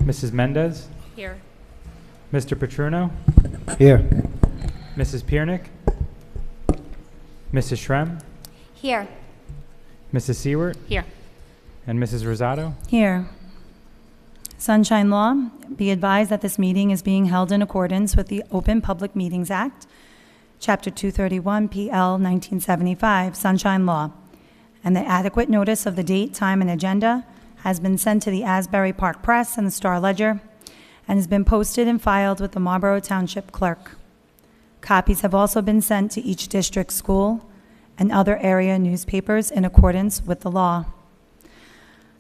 Mrs. Mendez? Here. Mr. Petruno? Here. Mrs. Piernick? Mrs. Shrem? Here. Mrs. Seward? Here. And Mrs. Rosado? Here. Sunshine Law, be advised that this meeting is being held in accordance with the Open Public Meetings Act, Chapter 231, PL 1975, Sunshine Law, and the adequate notice of the date, time, and agenda has been sent to the Asbury Park Press and the Star Ledger and has been posted and filed with the Marlboro Township Clerk. Copies have also been sent to each district school and other area newspapers in accordance with the law.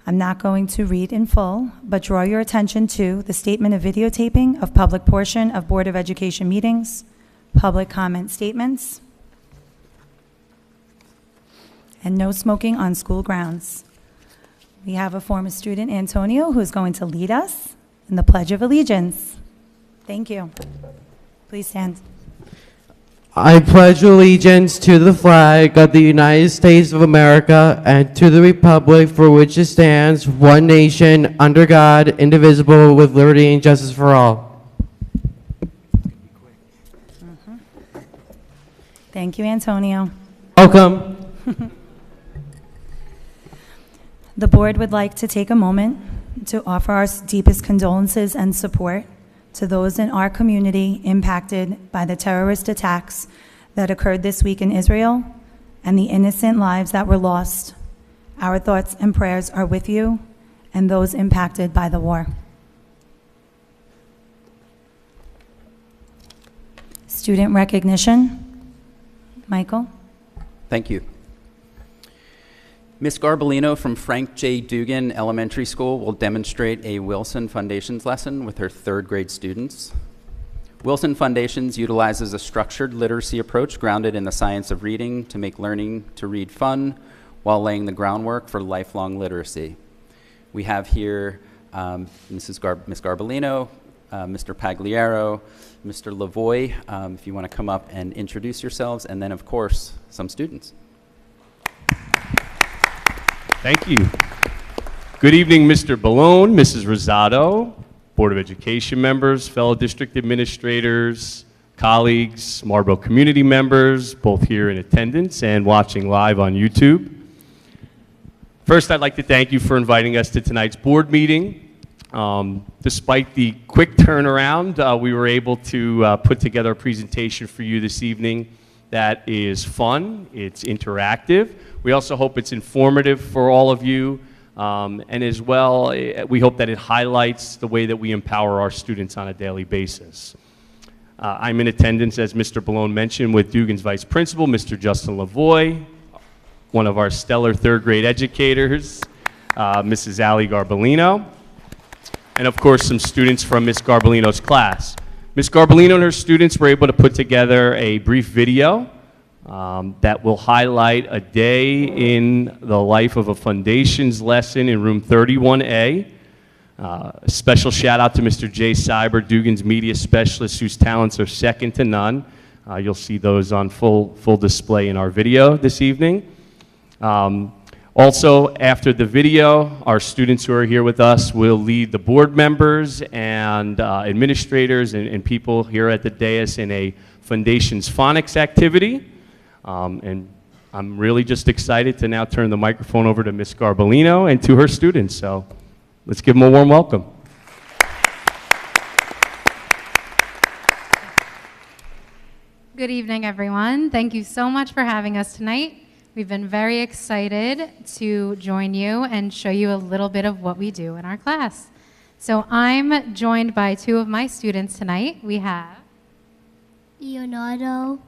I'm not going to read in full, but draw your attention to the statement of videotaping of public portion of Board of Education meetings, public comment statements, and no smoking on school grounds. We have a former student, Antonio, who is going to lead us in the Pledge of Allegiance. Thank you. Please stand. I pledge allegiance to the flag of the United States of America and to the republic for which it stands, one nation, under God, indivisible, with liberty and justice for all. Thank you, Antonio. Welcome. The board would like to take a moment to offer our deepest condolences and support to those in our community impacted by the terrorist attacks that occurred this week in Israel and the innocent lives that were lost. Our thoughts and prayers are with you and those impacted by the war. Student recognition. Michael? Thank you. Ms. Garbolino from Frank J. Dugan Elementary School will demonstrate a Wilson Foundations lesson with her third grade students. Wilson Foundations utilizes a structured literacy approach grounded in the science of reading to make learning to read fun while laying the groundwork for lifelong literacy. We have here Ms. Garbolino, Mr. Pagliaro, Mr. Lavoie, if you want to come up and introduce yourselves, and then, of course, some students. Thank you. Good evening, Mr. Ballone, Mrs. Rosado, Board of Education members, fellow district administrators, colleagues, Marlboro community members, both here in attendance and watching live on YouTube. First, I'd like to thank you for inviting us to tonight's board meeting. Despite the quick turnaround, we were able to put together a presentation for you this evening that is fun, it's interactive. We also hope it's informative for all of you, and as well, we hope that it highlights the way that we empower our students on a daily basis. I'm in attendance, as Mr. Ballone mentioned, with Dugan's Vice Principal, Mr. Justin Lavoie, one of our stellar third grade educators, Mrs. Allie Garbolino, and of course some students from Ms. Garbolino's class. Ms. Garbolino and her students were able to put together a brief video that will highlight a day in the life of a Foundations lesson in room 31A. A special shout out to Mr. Jay Cyber, Dugan's media specialist, whose talents are second to none. You'll see those on full display in our video this evening. Also, after the video, our students who are here with us will lead the board members and administrators and people here at the dais in a Foundations phonics activity. And I'm really just excited to now turn the microphone over to Ms. Garbolino and to her students. So let's give them a warm welcome. Good evening, everyone. Thank you so much for having us tonight. We've been very excited to join you and show you a little bit of what we do in our class. So I'm joined by two of my students tonight. We have Leonardo,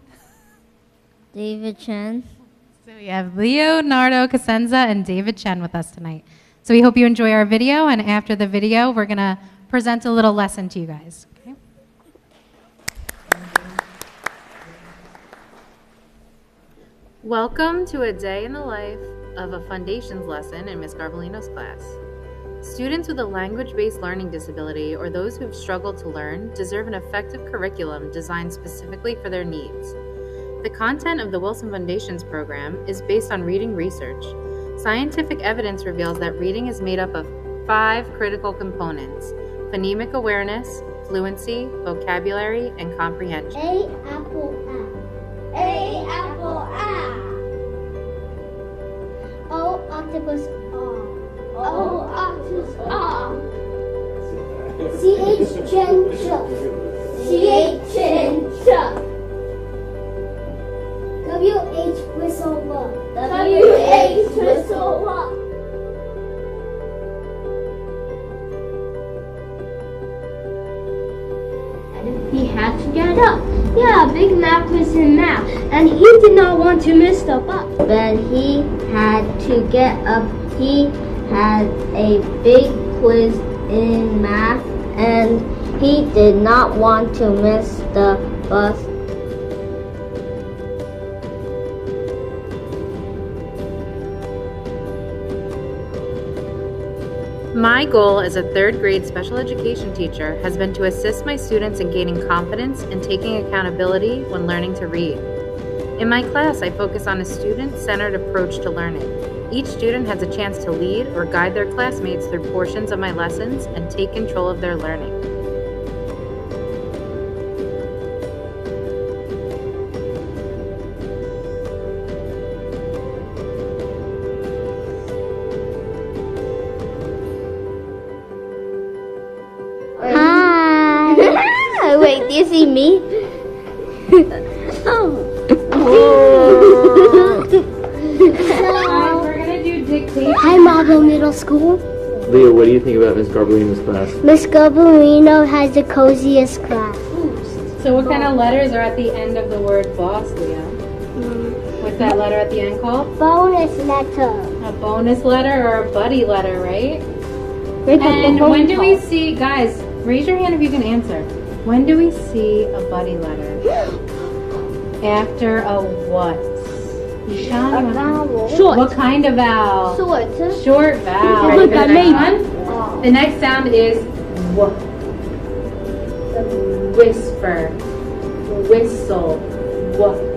David Chen. So we have Leonardo Casenza and David Chen with us tonight. So we hope you enjoy our video, and after the video, we're going to present a little lesson to you guys. Okay? Welcome to a day in the life of a Foundations lesson in Ms. Garbolino's class. Students with a language-based learning disability or those who have struggled to learn deserve an effective curriculum designed specifically for their needs. The content of the Wilson Foundations program is based on reading research. Scientific evidence reveals that reading is made up of 5 critical components: phonemic awareness, fluency, vocabulary, and comprehension. A apple A. A apple A. O octopus O octopus CH chincha. CH chincha. WH whistle WH whistle. He had to get up. Yeah, Big Mac was in math, and he did not want to miss the bus. But he had to get up. He had a big quiz in math, and he did not want to miss the bus. My goal as a third grade special education teacher has been to assist my students in gaining confidence and taking accountability when learning to read. In my class, I focus on a student-centered approach to learning. Each student has a chance to lead or guide their classmates through portions of my lessons and take control of their learning. Hi. Wait, do you see me? We're gonna do dictation. Hi, Marlboro Middle School. Leo, what do you think about Miss Garbarino's class? Miss Garbarino has the coziest class. So what kind of letters are at the end of the word boss, Leah? What's that letter at the end called? Bonus letter. A bonus letter or a buddy letter, right? And when do we see, guys, raise your hand if you can answer. When do we see a buddy letter? After a what? A vowel. What kind of vowel? Short. Short vowel. Look, I The made next one? The next sound is w. Whisper. Whistle. W.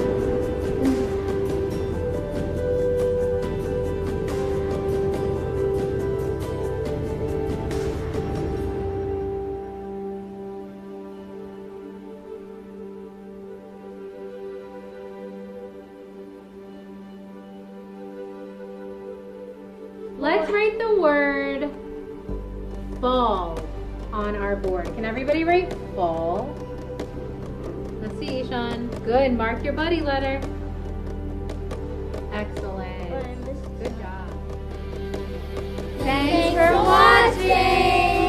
Let's write the word ball on our board. Can everybody write ball? Let's see, Ishan. Good. Mark your buddy letter. Excellent. Good job. Thanks for watching.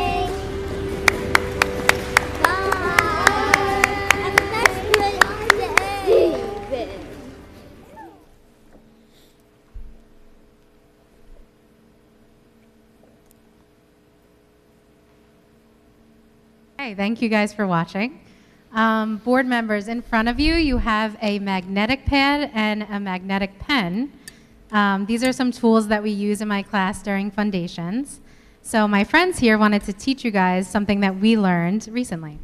Hey, thank you guys for watching. Board members, in front of you, you have a magnetic pad and a magnetic pen. These are some tools that we use in my class during Foundations. So my friends here wanted to teach you guys something that we learned recently.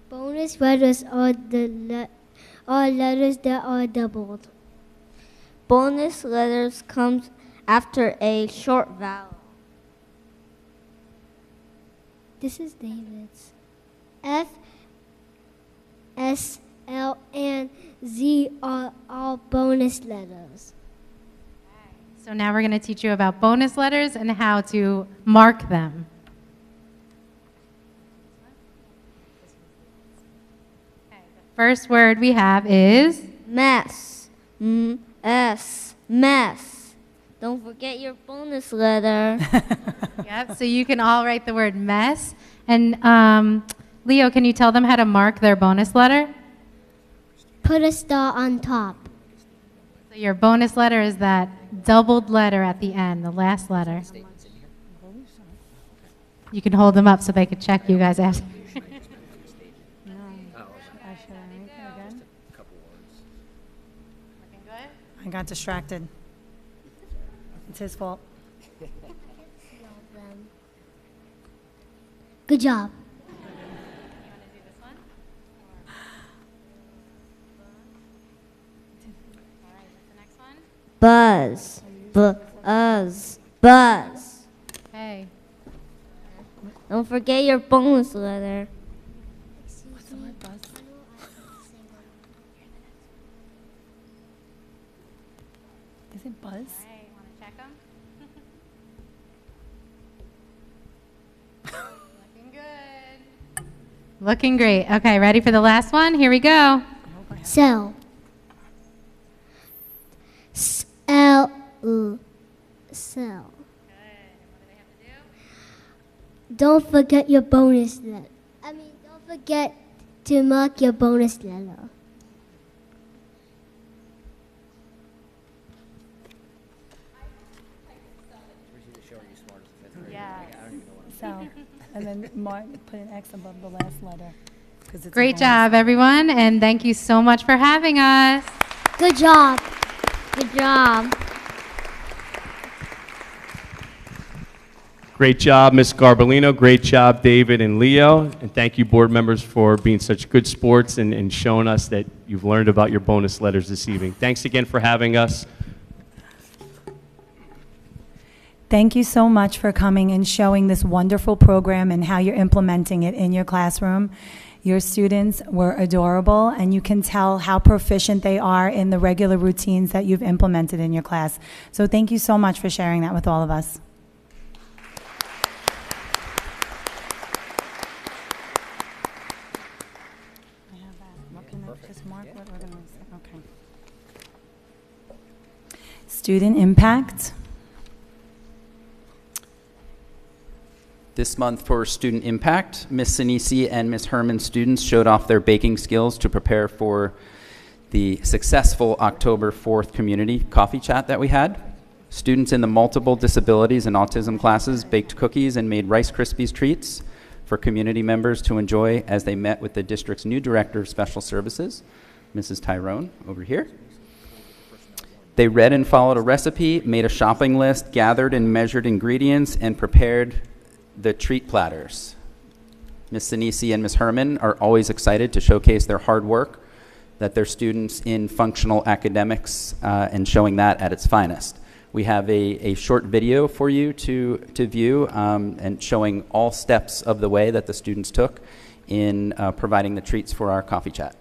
Bonus letters are letters that are doubled. Bonus letters comes after a short vowel. This is David's. F, S, L, and Z are all bonus letters. So now we're going to teach you about bonus letters and how to mark them. Okay, the first word we have is Mess. M-S. Mess. Don't forget your bonus letter. Yep, so you can all write the word mess. And Leo, can you tell them how to mark their bonus letter? Put a star on top. So your bonus letter is that doubled letter at the end, the last letter. You can hold them up so they can check you guys after. I got distracted. It's his fault. Good job. Buzz. Buzz. Hey. Don't forget your bonus letter. What's the word, Buzz? Is it Buzz? Want to check them? Looking good. Looking great. Okay, ready for the last one? Here we go. Cell. S-L-U. Cell. Don't forget your bonus letter. Don't forget to mark your bonus letter. So, and then mark, put an X above the last letter. 'Cause it's a Great bonus. job, everyone, and thank you so much for having us. Good job. Good job. Great job, Ms. Garbolino. Great job, David and Leo. And thank you, board members, for being such good sports and showing us that you've learned about your bonus letters this evening. Thanks again for having us. Thank you so much for coming and showing this wonderful program and how you're implementing it in your classroom. Your students were adorable, and you can tell how proficient they are in the regular routines that you've implemented in your class. So thank you so much for sharing that with all of us. I have that. What can I just mark what we're going to say? Okay. Student impact. This month for Student Impact, Ms. Sinisi and Ms. Herman's students showed off their baking skills to prepare for the successful October 4th community coffee chat that we had. Students in the multiple disabilities and autism classes baked cookies and made Rice Krispies treats for community members to enjoy as they met with the district's new Director of Special Services, Mrs. Tyrone, over here. They read and followed a recipe, made a shopping list, gathered and measured ingredients, and prepared the treat platters. Ms. Sinisi and Ms. Herman are always excited to showcase their hard work, that their students in functional academics, and showing that at its finest. We have a short video for you to view, and showing all steps of the way that the students took in providing the treats for our coffee chat.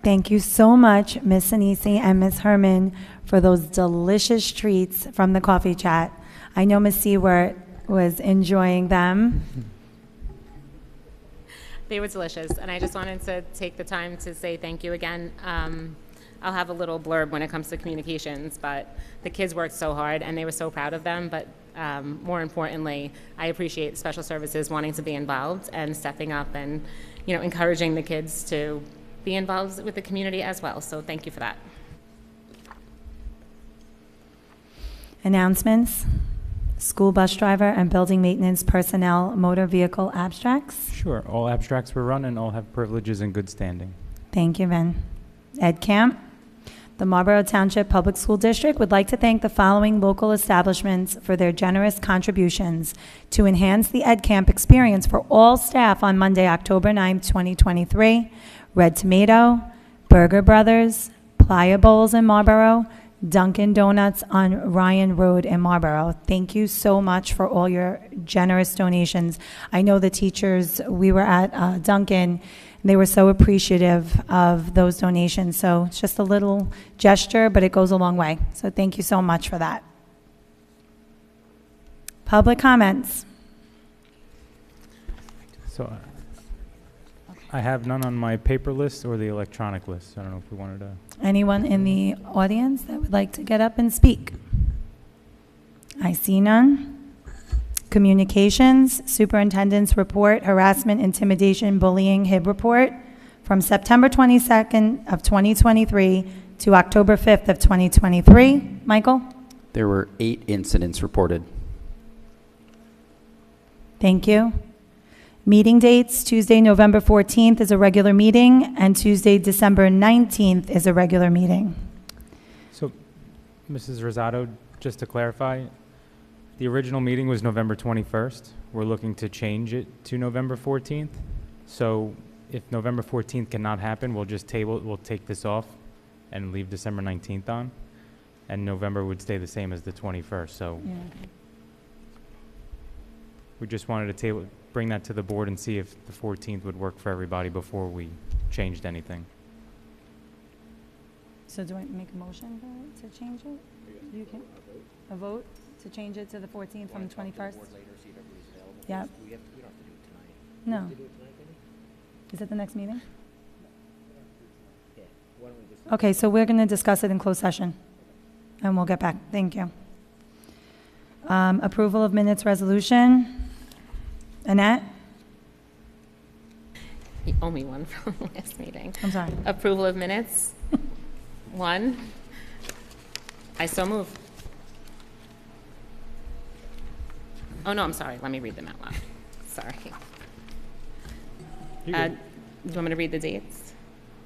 Thank you so much, Ms. Sinisi and Ms. Herman, for those delicious treats from the coffee chat. I know Ms. Seward was enjoying them. They were delicious, and I just wanted to take the time to say thank you again. I'll have a little blurb when it comes to communications, but the kids worked so hard and they were so proud of them. But more importantly, I appreciate special services wanting to be involved and stepping up and, encouraging the kids to be involved with the community as well. So thank you for that. Announcements. School bus driver and building maintenance personnel motor vehicle abstracts. Sure. All abstracts were run and all have privileges in good standing. Thank you, Vin. Ed Camp. The Marlboro Township Public School District would like to thank the following local establishments for their generous contributions to enhance the Ed Camp experience for all staff on Monday, October 9th, 2023. Red Tomato, Burger Brothers, Playa Bowls in Marlboro, Dunkin' Donuts on Ryan Road in Marlboro. Thank you so much for all your generous donations. I know the teachers, we were at Dunkin', they were so appreciative of those donations. So it's just a little gesture, but it goes a long way. So thank you so much for that. Public comments. So I have none on my paper list or the electronic list. I don't know if we wanted to. Anyone in the audience that would like to get up and speak? I see none. Communications, Superintendent's Report, Harassment, Intimidation, Bullying, HIB Report from September 22nd of 2023 to October 5th of 2023. Michael? There were 8 incidents reported. Thank you. Meeting dates, Tuesday, November 14th is a regular meeting, and Tuesday, December 19th is a regular meeting. So, Mrs. Rosado, just to clarify, the original meeting was November 21st. We're looking to change it to November 14th. So if November 14th cannot happen, we'll just we'll take this off and leave December 19th on. And November would stay the same as the 21st. So Yeah. we just wanted to bring that to the board and see if the 14th would work for everybody before we changed anything. So do I make a motion to change it? You can, a vote to change it to the 14th from the 21st? Yeah. No. Is it the next meeting? Okay, so we're going to discuss it in closed session, and we'll get back. Thank you. Approval of minutes resolution. Annette? You owe me one from last meeting. I'm sorry. Approval of minutes. 1. I so move. Oh, no, I'm sorry. Let me read them out loud. Sorry. Do you want me to read the dates?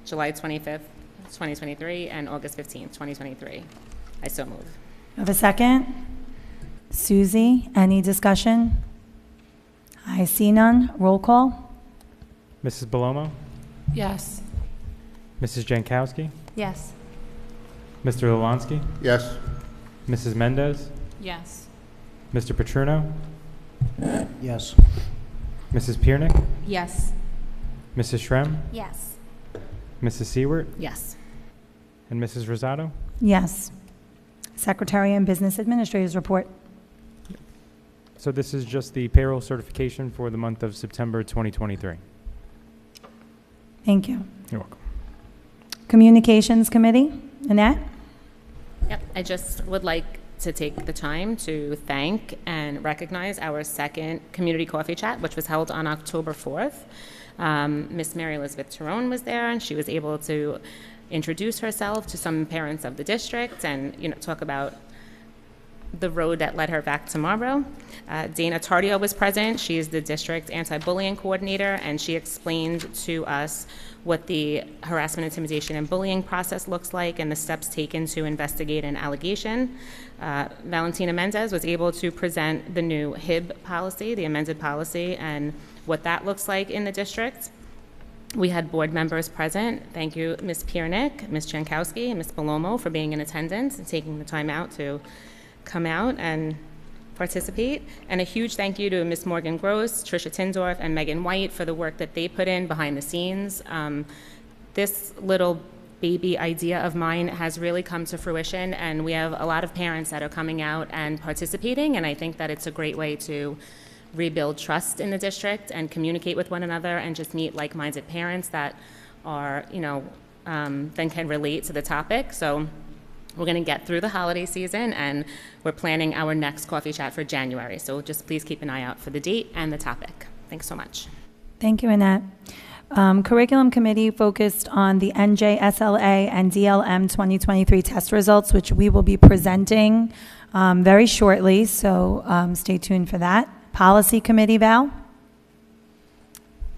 July 25th, 2023, and August 15th, 2023. I so move. Have a second? Susie, any discussion? I see none. Roll call. Mrs. Belomo? Yes. Mrs. Jankowski? Yes. Mr. Lalansky? Yes. Mrs. Mendez? Yes. Mr. Petruno? Yes. Mrs. Piernick? Yes. Mrs. Shrem? Yes. Mrs. Seward? Yes. And Mrs. Rosado? Yes. Secretary and Business Administrators report. So this is just the payroll certification for the month of September 2023. Thank you. You're welcome. Communications Committee. Annette? Yep. I just would like to take the time to thank and recognize our second community coffee chat, which was held on October 4th. Miss Mary Elizabeth Tyrone was there, and she was able to introduce herself to some parents of the district and, talk about the road that led her back to Marlboro. Dana Tardio was present. She is the district anti-bullying coordinator, and she explained to us what the harassment, intimidation, and bullying process looks like and the steps taken to investigate an allegation. Valentina Mendez was able to present the new HIB policy, the amended policy, and what that looks like in the district. We had board members present. Thank you, Ms. Piernick, Ms. Jankowski, and Ms. Belomo for being in attendance and taking the time out to come out and participate. And a huge thank you to Ms. Morgan Gross, Tricia Tindorf, and Megan White for the work that they put in behind the scenes. This little baby idea of mine has really come to fruition, and we have a lot of parents that are coming out and participating, and I think that it's a great way to rebuild trust in the district and communicate with one another and just meet like-minded parents that are, than can relate to the topic. So we're going to get through the holiday season, and we're planning our next coffee chat for January. So just please keep an eye out for the date and the topic. Thanks so much. Thank you, Annette. Curriculum Committee focused on the NJSLA and DLM 2023 test results, which we will be presenting very shortly, so stay tuned for that. Policy Committee, Val?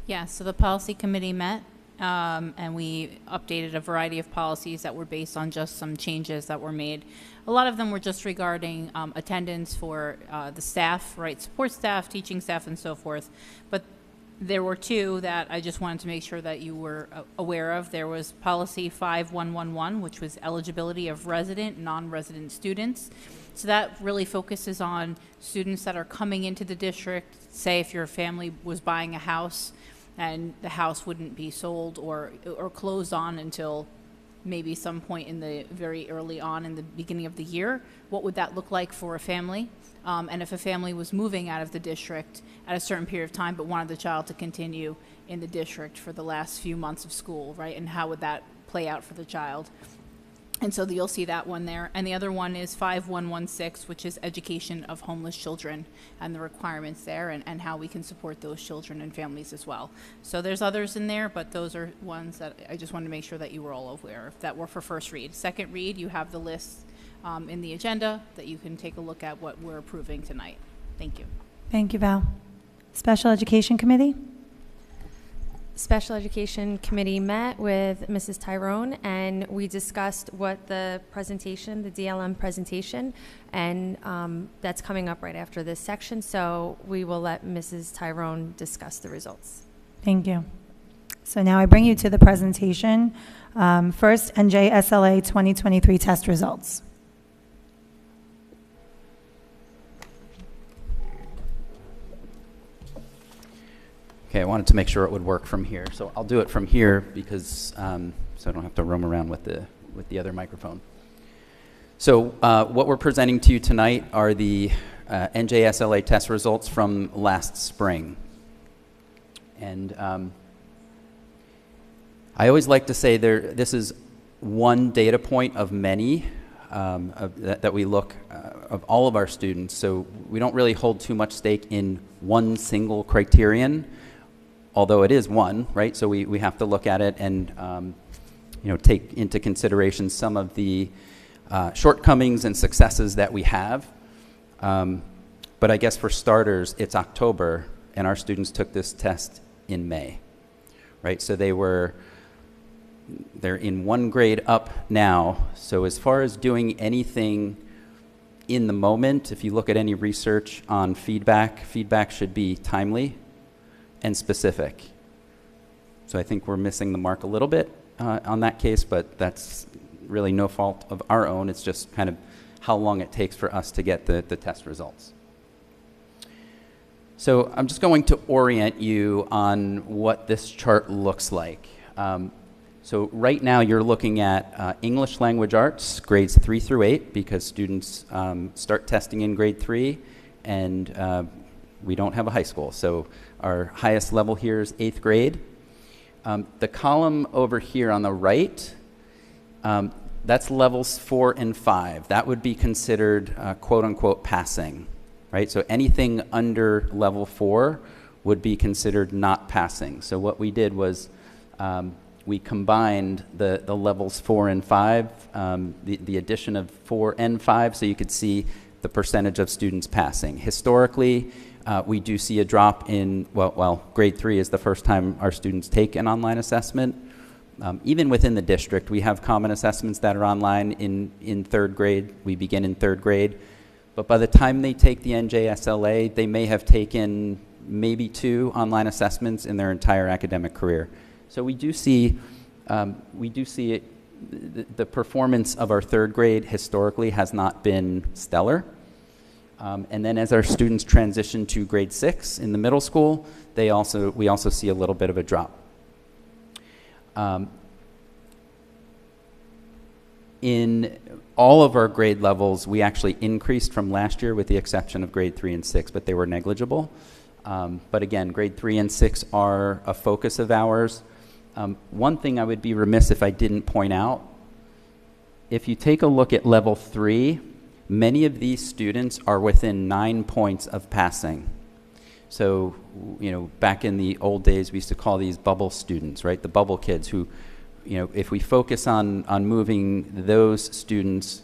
Yeah, so the Policy Committee met, and we updated a variety of policies that were based on just some changes that were made. A lot of them were just regarding attendance for the staff, right, support staff, teaching staff, and so forth. But there were two that I just wanted to make sure that you were aware of. There was Policy 5111, which was eligibility of resident, non-resident students. So that really focuses on students that are coming into the district. Say if your family was buying a house and the house wouldn't be sold or closed on until maybe some point in the very early on in the beginning of the year, what would that look like for a family? And if a family was moving out of the district at a certain period of time but wanted the child to continue in the district for the last few months of school, right? And how would that play out for the child? And so you'll see that one there. And the other one is 5116, which is education of homeless children and the requirements there and how we can support those children and families as well. So there's others in there, but those are ones that I just wanted to make sure that you were all aware of that were for first read. Second read, you have the list in the agenda that you can take a look at what we're approving tonight. Thank you. Thank you, Val. Special Education Committee? Special Education Committee met with Mrs. Tyrone, and we discussed what the presentation, the DLM presentation, and that's coming up right after this section, so we will let Mrs. Tyrone discuss the results. Thank you. So now I bring you to the presentation. First, NJSLA 2023 test results. Okay, I wanted to make sure it would work from here, so I'll do it from here because so I don't have to roam around with the other microphone. So what we're presenting to you tonight are the NJSLA test results from last spring, and I always like to say this is one data point of many that we look of all of our students. So we don't really hold too much stake in one single criterion, although it is one, right? So we have to look at it and take into consideration some of the shortcomings and successes that we have. But I guess for starters, it's October, and our students took this test in May, right? So they're in one grade up now. So as far as doing anything in the moment, if you look at any research on feedback should be timely and specific. So I think we're missing the mark a little bit on that case, but that's really no fault of our own. It's just kind of how long it takes for us to get the test results. So I'm just going to orient you on what this chart looks like. So right now you're looking at English Language Arts, grades 3 through 8, because students start testing in grade 3, and we don't have a high school. So our highest level here is 8th grade. The column over here on the right, that's levels 4 and 5. That would be considered quote-unquote passing, right? So anything under level 4 would be considered not passing. So what we did was we combined the levels 4 and 5, the addition of 4 and 5, so you could see the percentage of students passing. Historically, we do see a drop in, well, grade 3 is the first time our students take an online assessment. Even within the district, we have common assessments that are online in 3rd grade. We begin in 3rd grade. But by the time they take the NJSLA, they may have taken maybe 2 online assessments in their entire academic career. So we do see it, the performance of our 3rd grade historically has not been stellar. And then as our students transition to grade 6 in the middle school, we also see a little bit of a drop. In all of our grade levels, we actually increased from last year with the exception of grade 3 and 6, but they were negligible. But again, grade 3 and 6 are a focus of ours. One thing I would be remiss if I didn't point out, if you take a look at level 3, many of these students are within 9 points of passing. So, you know, back in the old days, we used to call these bubble students, right? The bubble kids who, you know, if we focus on moving those students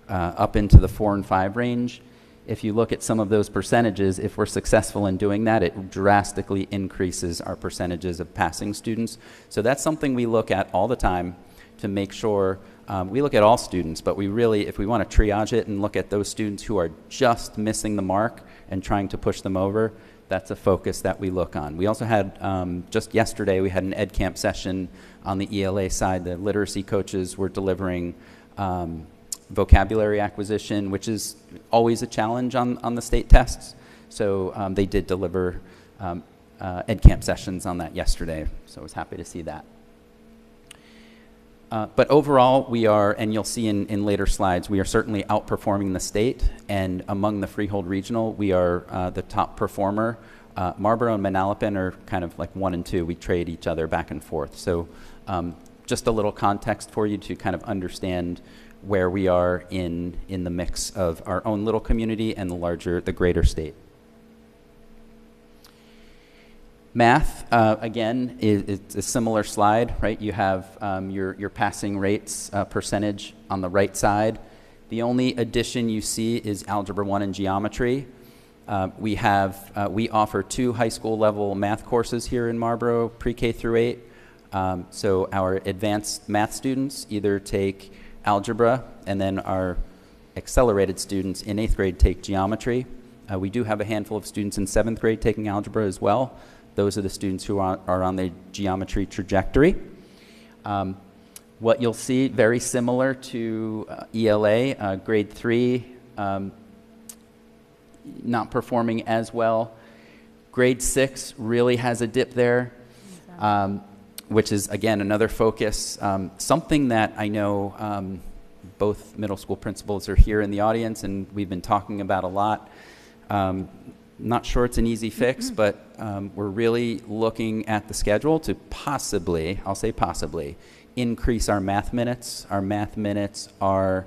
up into the 4 and 5 range, if you look at some of those percentages, if we're successful in doing that, it drastically increases our percentages of passing students. So that's something we look at all the time to make sure, we look at all students, but we really, if we want to triage it and look at those students who are just missing the mark and trying to push them over, that's a focus that we look on. We also had, just yesterday, we had an Ed Camp session on the ELA side. The literacy coaches were delivering vocabulary acquisition, which is always a challenge on the state tests. So they did deliver Ed Camp sessions on that yesterday, so I was happy to see that. But overall, we are, and you'll see in later slides, we are certainly outperforming the state, and among the Freehold Regional, we are the top performer. Marlboro and Manalapan are kind of like 1 and 2. We trade each other back and forth. So just a little context for you to kind of understand where we are in the mix of our own little community and the greater state. Math, again, it's a similar slide, right? You have your passing rates percentage on the right side. The only addition you see is Algebra 1 and Geometry. We offer 2 high school level math courses here in Marlboro, pre-K through 8. So our advanced math students either take algebra, and then our accelerated students in 8th grade take geometry. We do have a handful of students in 7th grade taking algebra as well. Those are the students who are on the geometry trajectory. What you'll see, very similar to ELA, grade 3, not performing as well. Grade 6 really has a dip there, which is, again, another focus. Something that I know both middle school principals are here in the audience, and we've been talking about a lot. Not sure it's an easy fix, but we're really looking at the schedule to possibly, I'll say possibly, increase our math minutes. Our math minutes are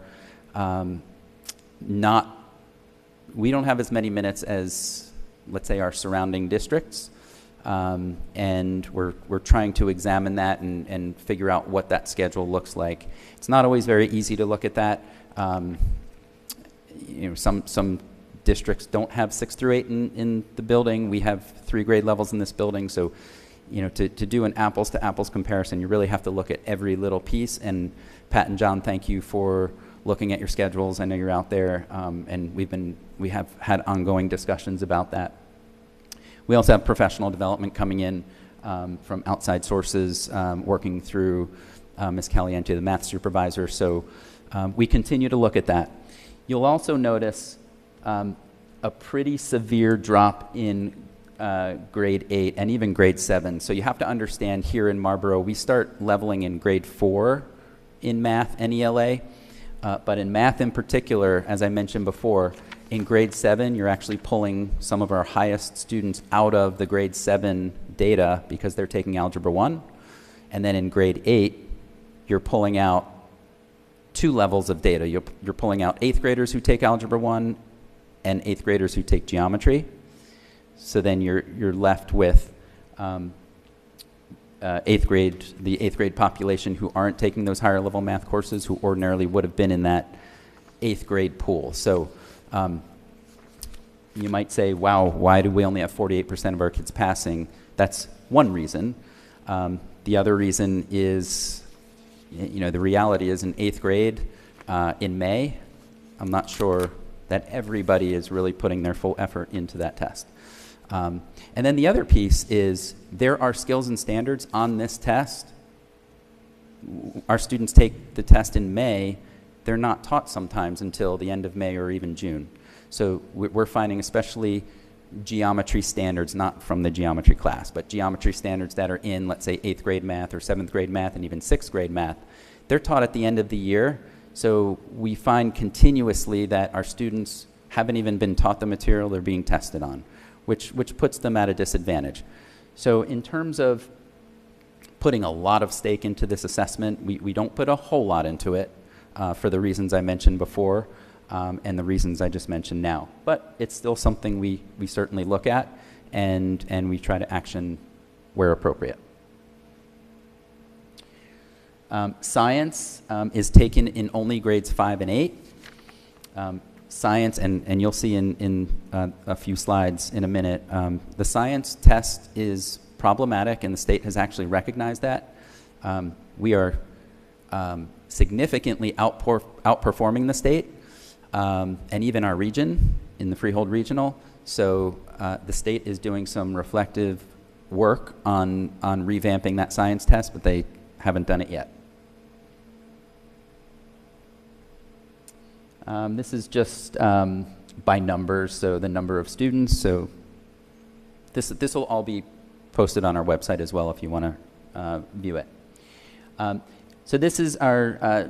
we don't have as many minutes as, let's say, our surrounding districts. And we're trying to examine that and figure out what that schedule looks like. It's not always very easy to look at that. You know, some districts don't have 6 through 8 in the building. We have 3 grade levels in this building. So, you know, to do an apples to apples comparison, you really have to look at every little piece. And Pat and John, thank you for looking at your schedules. I know you're out there, and we have had ongoing discussions about that. We also have professional development coming in from outside sources, working through Ms. Caliente, the math supervisor. So we continue to look at that. You'll also notice a pretty severe drop in grade 8 and even grade 7. So you have to understand, here in Marlboro, we start leveling in grade 4 in math and ELA. But in math in particular, as I mentioned before, in grade 7, you're actually pulling some of our highest students out of the grade 7 data because they're taking Algebra 1. And then in grade 8, you're pulling out 2 levels of data. You're pulling out 8th graders who take Algebra 1 and 8th graders who take geometry. So then you're left with 8th grade, the 8th grade population who aren't taking those higher level math courses, who ordinarily would have been in that 8th grade pool. So you might say, wow, why do we only have 48% of our kids passing? That's one reason. The other reason is, you know, the reality is in 8th grade in May, I'm not sure that everybody is really putting their full effort into that test. And then the other piece is there are skills and standards on this test. Our students take the test in May. They're not taught sometimes until the end of May or even June. So we're finding, especially geometry standards, not from the geometry class, but geometry standards that are in, let's say, 8th grade math or 7th grade math and even 6th grade math, they're taught at the end of the year. So we find continuously that our students haven't even been taught the material they're being tested on, which puts them at a disadvantage. So in terms of putting a lot of stake into this assessment. We don't put a whole lot into it for the reasons I mentioned before and the reasons I just mentioned now. But it's still something we certainly look at and we try to action where appropriate. Science is taken in only grades 5 and 8. Science, and you'll see in a few slides in a minute, the science test is problematic, and the state has actually recognized that. We are significantly outperforming the state and even our region in the Freehold Regional. So the state is doing some reflective work on revamping that science test, but they haven't done it yet. This is just by numbers, so the number of students. So this will all be posted on our website as well if you want to view it. So this is our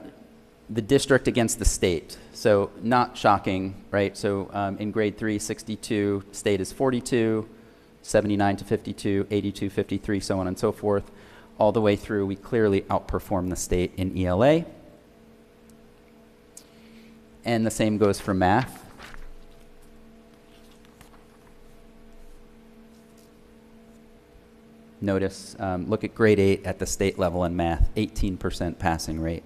the district against the state. So not shocking, right? So in grade 3, 62, state is 42, 79 to 52, 82, 53, so on and so forth. All the way through, we clearly outperform the state in ELA. And the same goes for math. Notice, look at grade 8 at the state level in math, 18% passing rate.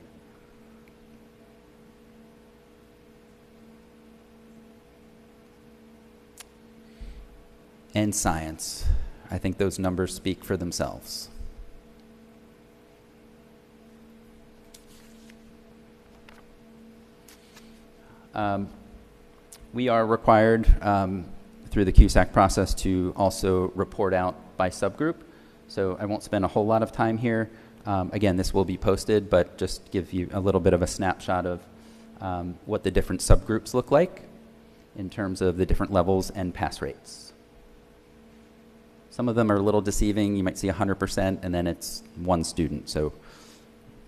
And science. I think those numbers speak for themselves. We are required through the CUSAC process to also report out by subgroup. So I won't spend a whole lot of time here. Again, this will be posted, but just give you a little bit of a snapshot of what the different subgroups look like in terms of the different levels and pass rates. Some of them are a little deceiving. You might see 100% and then it's one student. So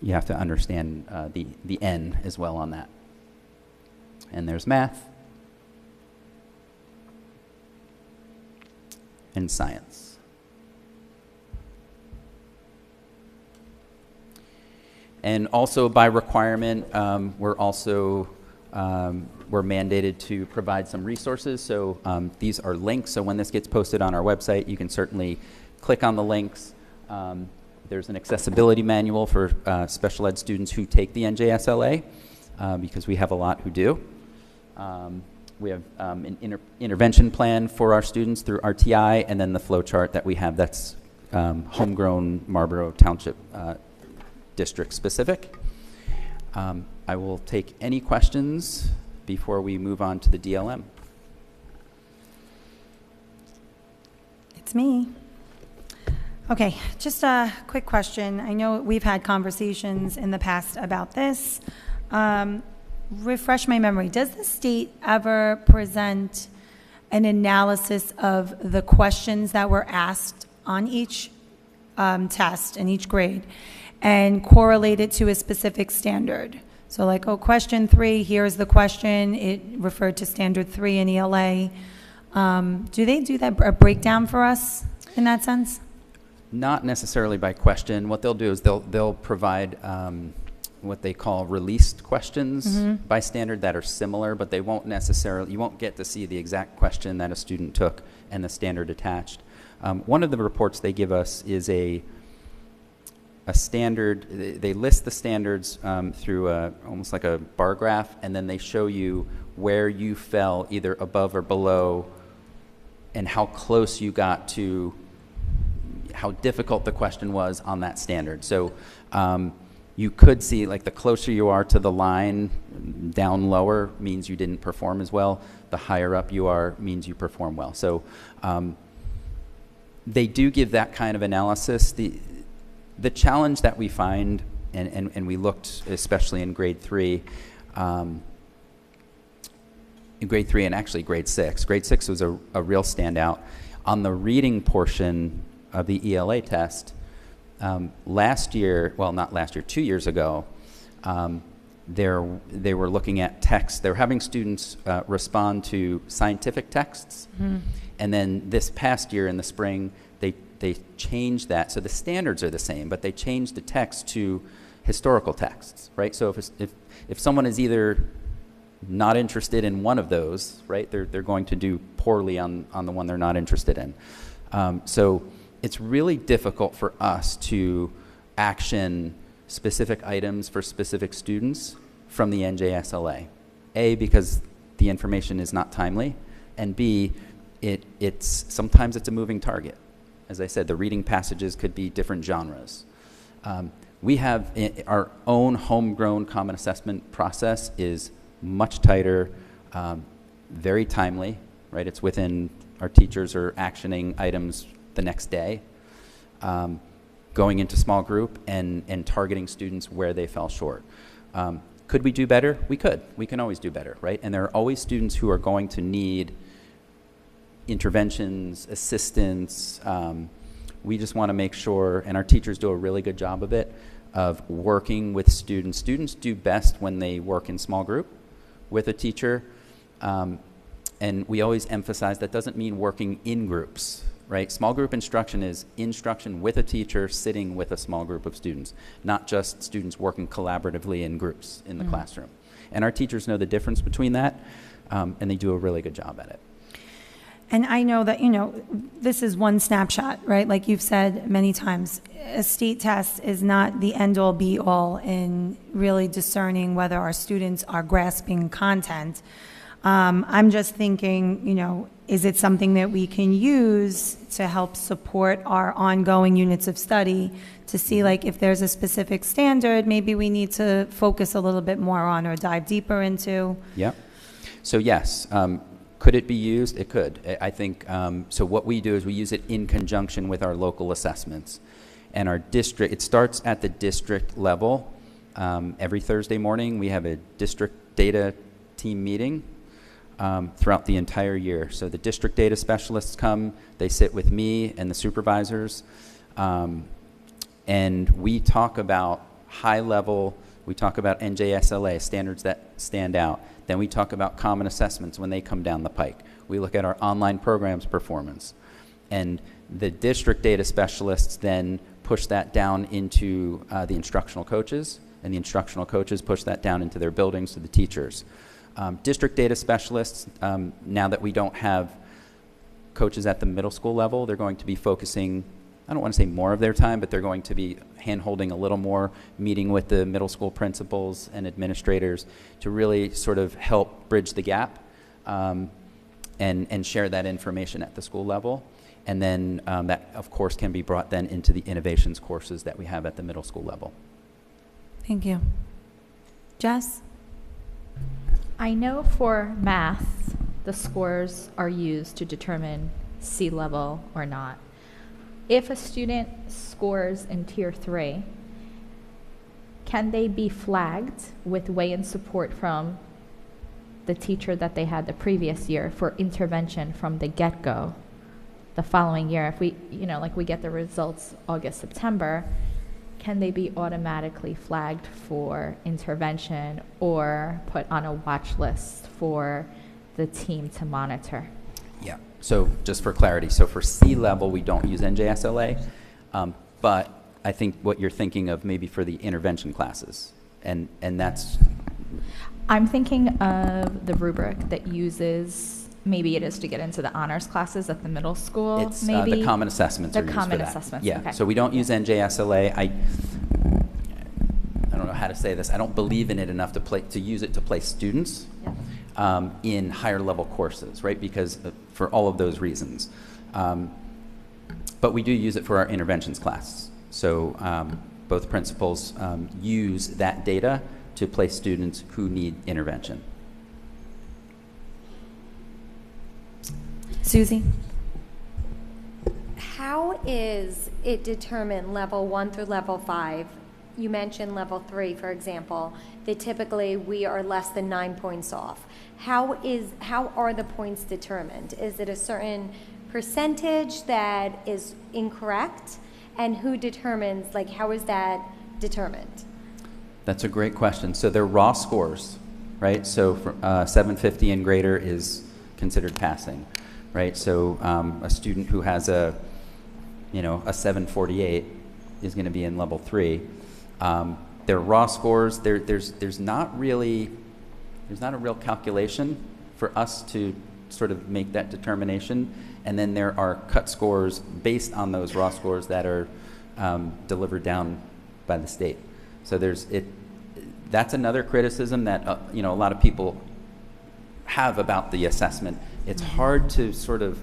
you have to understand the N as well on that. And there's math and science. And also by requirement, we're mandated to provide some resources. So these are links. So when this gets posted on our website, you can certainly click on the links. There's an accessibility manual for special ed students who take the NJSLA because we have a lot who do. We have an intervention plan for our students through RTI, and then the flow chart that we have that's homegrown Marlboro Township district specific. I will take any questions before we move on to the DLM. It's me. Okay, just a quick question. I know we've had conversations in the past about this. Refresh my memory. Does the state ever present an analysis of the questions that were asked on each test in each grade and correlate it to a specific standard? So like, oh, question 3, here's the question. It referred to standard 3 in ELA. Do they do that, a breakdown for us in that sense? Not necessarily by question. What they'll do is they'll provide what they call released questions by standard that are similar, but they won't necessarily, you won't get to see the exact question that a student took and the standard attached. One of the reports they give us is a standard. They list the standards through almost like a bar graph, and then they show you where you fell either above or below and how close you got to how difficult the question was on that standard. So you could see, like, the closer you are to the line, down lower means you didn't perform as well. The higher up you are means you perform well. So they do give that kind of analysis. The challenge that we find, and we looked especially in grade 3, and actually grade 6. Grade 6 was a real standout. On the reading portion of the ELA test, last year, well, not last year, 2 years ago, they were looking at text. They were having students respond to scientific texts. And then this past year in the spring, they changed that. So the standards are the same, but they changed the text to historical texts, right? So if someone is either not interested in one of those, right, they're going to do poorly on the one they're not interested in. So it's really difficult for us to action specific items for specific students from the NJSLA. A, because the information is not timely, and B, sometimes it's a moving target. As I said, the reading passages could be different genres. We have our own homegrown common assessment process is much tighter, very timely, right? It's within, our teachers are actioning items the next day, going into small group and targeting students where they fell short. Could we do better? We could. We can always do better, right? And there are always students who are going to need interventions, assistance. We just want to make sure, and our teachers do a really good job of it, of working with students. Students do best when they work in small group with a teacher. And we always emphasize that doesn't mean working in groups, right? Small group instruction is instruction with a teacher sitting with a small group of students, not just students working collaboratively in groups in the classroom. And our teachers know the difference between that, and they do a really good job at it. And I know that, this is one snapshot, right? Like you've said many times, a state test is not the end-all be-all in really discerning whether our students are grasping content. I'm just thinking, is it something that we can use to help support our ongoing units of study to see, like, if there's a specific standard, maybe we need to focus a little bit more on or dive deeper into? Yeah. So yes. Could it be used? It could. I think, so what we do is we use it in conjunction with our local assessments. And our district, it starts at the district level. Every Thursday morning, we have a district data team meeting throughout the entire year. So the district data specialists come, they sit with me and the supervisors, and we talk about high level, we talk about NJSLA, standards that stand out. Then we talk about common assessments when they come down the pike. We look at our online programs performance. And the district data specialists then push that down into the instructional coaches, and the instructional coaches push that down into their buildings to the teachers. District data specialists, now that we don't have coaches at the middle school level, they're going to be focusing, I don't want to say more of their time, but they're going to be hand-holding a little more, meeting with the middle school principals and administrators to really sort of help bridge the gap and share that information at the school level. And then that, of course, can be brought then into the innovations courses that we have at the middle school level. Thank you. Jess? I know for math, the scores are used to determine C level or not. If a student scores in Tier 3, can they be flagged with weigh-in support from the teacher that they had the previous year for intervention from the get-go the following year? If we, like we get the results August, September, can they be automatically flagged for intervention or put on a watch list for the team to monitor? Yeah. So just for clarity, so for C level, we don't use NJSLA, but I think what you're thinking of maybe for the intervention classes, and that's... I'm thinking of the rubric that uses, maybe it is to get into the honors classes at the middle school, It's maybe? the common assessments are The used for common that. assessments, Yeah, okay. so we don't use NJSLA. I don't know how to say this. I don't believe in it enough to use it to place students in higher level courses, right? Because for all of those reasons. But we do use it for our interventions class. So both principals use that data to place students who need intervention. Susie? How is it determined level 1 through level 5? You mentioned level 3, for example, that typically we are less than 9 points off. How are the points determined? Is it a certain percentage that is incorrect? And who determines, like, how is that determined? That's a great question. So they're raw scores, right? So for, 750 and greater is considered passing, right? So a student who has a 748 is going to be in level 3. They're raw scores. There's not a real calculation for us to sort of make that determination. And then there are cut scores based on those raw scores that are delivered down by the state. So that's another criticism that a lot of people have about the assessment. It's hard to sort of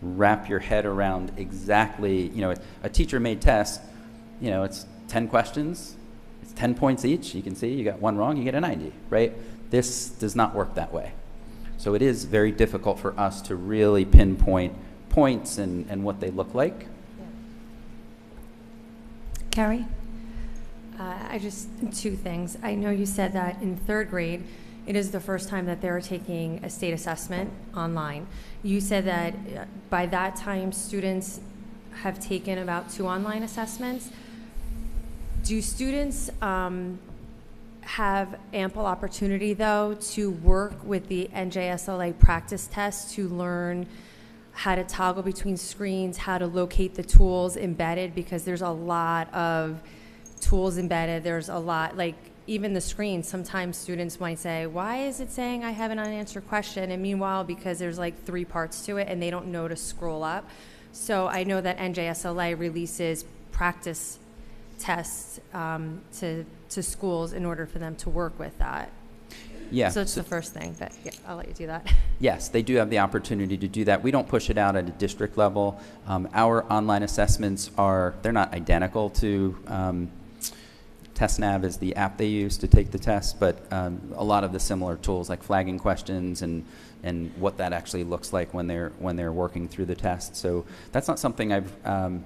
wrap your head around exactly, a teacher-made test, it's 10 questions, it's 10 points each. You can see you got one wrong, you get a 90, right? This does not work that way. So it is very difficult for us to really pinpoint points and what they look like. Carrie? Two things. I know you said that in 3rd grade, it is the first time that they're taking a state assessment online. You said that by that time, students have taken about 2 online assessments. Do students have ample opportunity, though, to work with the NJSLA practice test to learn how to toggle between screens, how to locate the tools embedded, because there's a lot of tools embedded. There's a lot, like even the screen, sometimes students might say, why is it saying I have an unanswered question? And meanwhile, because there's like 3 parts to it and they don't know to scroll up. So I know that NJSLA releases practice tests to schools in order for them to work with that. Yeah. So it's the first thing, but yeah, I'll let you do that. Yes, they do have the opportunity to do that. We don't push it out at a district level. Our online assessments they're not identical to TestNav is the app they use to take the test, but a lot of the similar tools like flagging questions and what that actually looks like when they're working through the test. So that's not something I've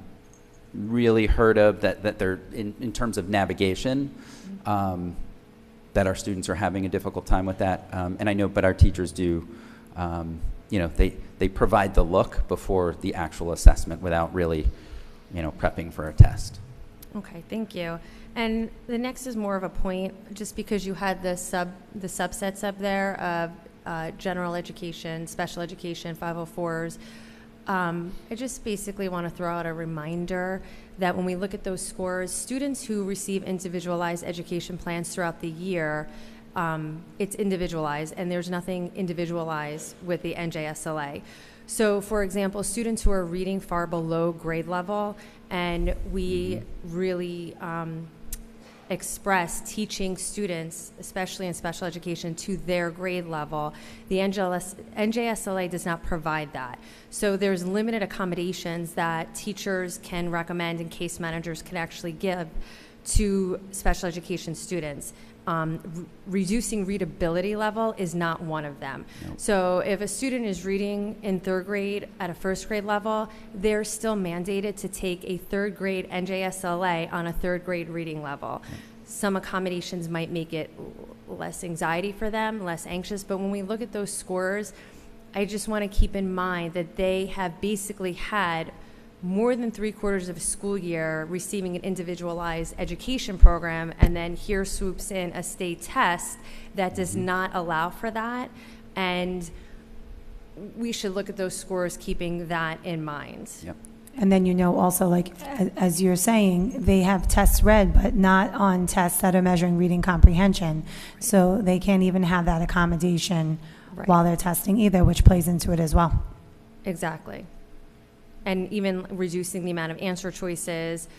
really heard of that they're in terms of navigation. That our students are having a difficult time with that, and I know, but our teachers do. They provide the look before the actual assessment without really, prepping for a test. Okay, thank you. And the next is more of a point, just because you had the subsets up there of general education, special education, 504s. I just basically want to throw out a reminder that when we look at those scores, students who receive individualized education plans throughout the year, it's individualized, and there's nothing individualized with the NJSLA. So, for example, students who are reading far below grade level, and we really express teaching students, especially in special education, to their grade level. The NJSLA does not provide that. So there's limited accommodations that teachers can recommend and case managers can actually give to special education students. Reducing readability level is not one of them. Nope. So if a student is reading in 3rd grade at a 1st grade level, they're still mandated to take a 3rd grade NJSLA on a 3rd grade reading level. Some accommodations might make it less anxiety for them, less anxious, but when we look at those scores, I just want to keep in mind that they have basically had more than 3/4 of a school year receiving an individualized education program, and then here swoops in a state test that does not allow for that. And we should look at those scores keeping that in mind. Yep. And then also, like, as you're saying, they have tests read, but not on tests that are measuring reading comprehension. So they can't even have that accommodation while they're testing either, which plays into it as well. Exactly. And even reducing the amount of answer choices,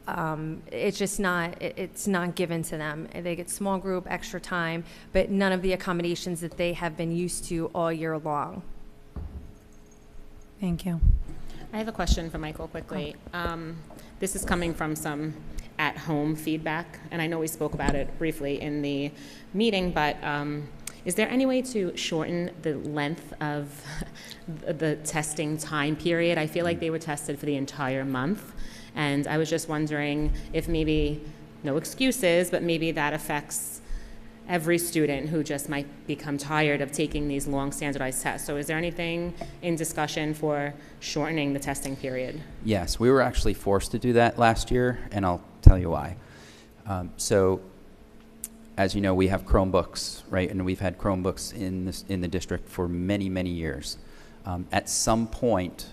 it's just it's not given to them. They get small group, extra time, but none of the accommodations that they have been used to all year long. Thank you. I have a question for Michael quickly. This is coming from some at-home feedback, and I know we spoke about it briefly in the meeting, but is there any way to shorten the length of the testing time period? I feel like they were tested for the entire month, and I was just wondering if maybe, no excuses, but maybe that affects every student who just might become tired of taking these long standardized tests. So is there anything in discussion for shortening the testing period? Yes, we were actually forced to do that last year, and I'll tell you why. So as you know, we have Chromebooks, right? And we've had Chromebooks in the district for many, many years. At some point,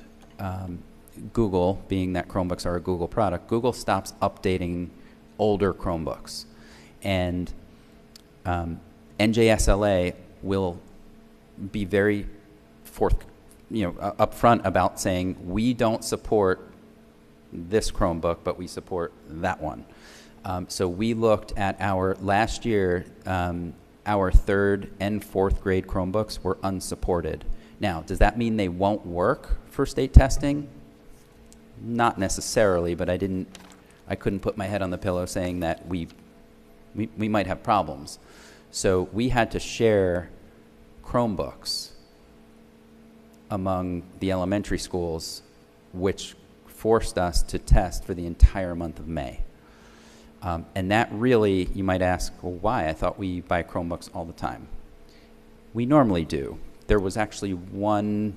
Google, being that Chromebooks are a Google product, Google stops updating older Chromebooks. And NJSLA will be very upfront about saying, we don't support this Chromebook, but we support that one. So we looked at last year, our 3rd and 4th grade Chromebooks were unsupported. Now, does that mean they won't work for state testing? Not necessarily, but I couldn't put my head on the pillow saying that we might have problems. So we had to share Chromebooks among the elementary schools, which forced us to test for the entire month of May. And that really, you might ask, well, why? I thought we buy Chromebooks all the time. We normally do. There was actually one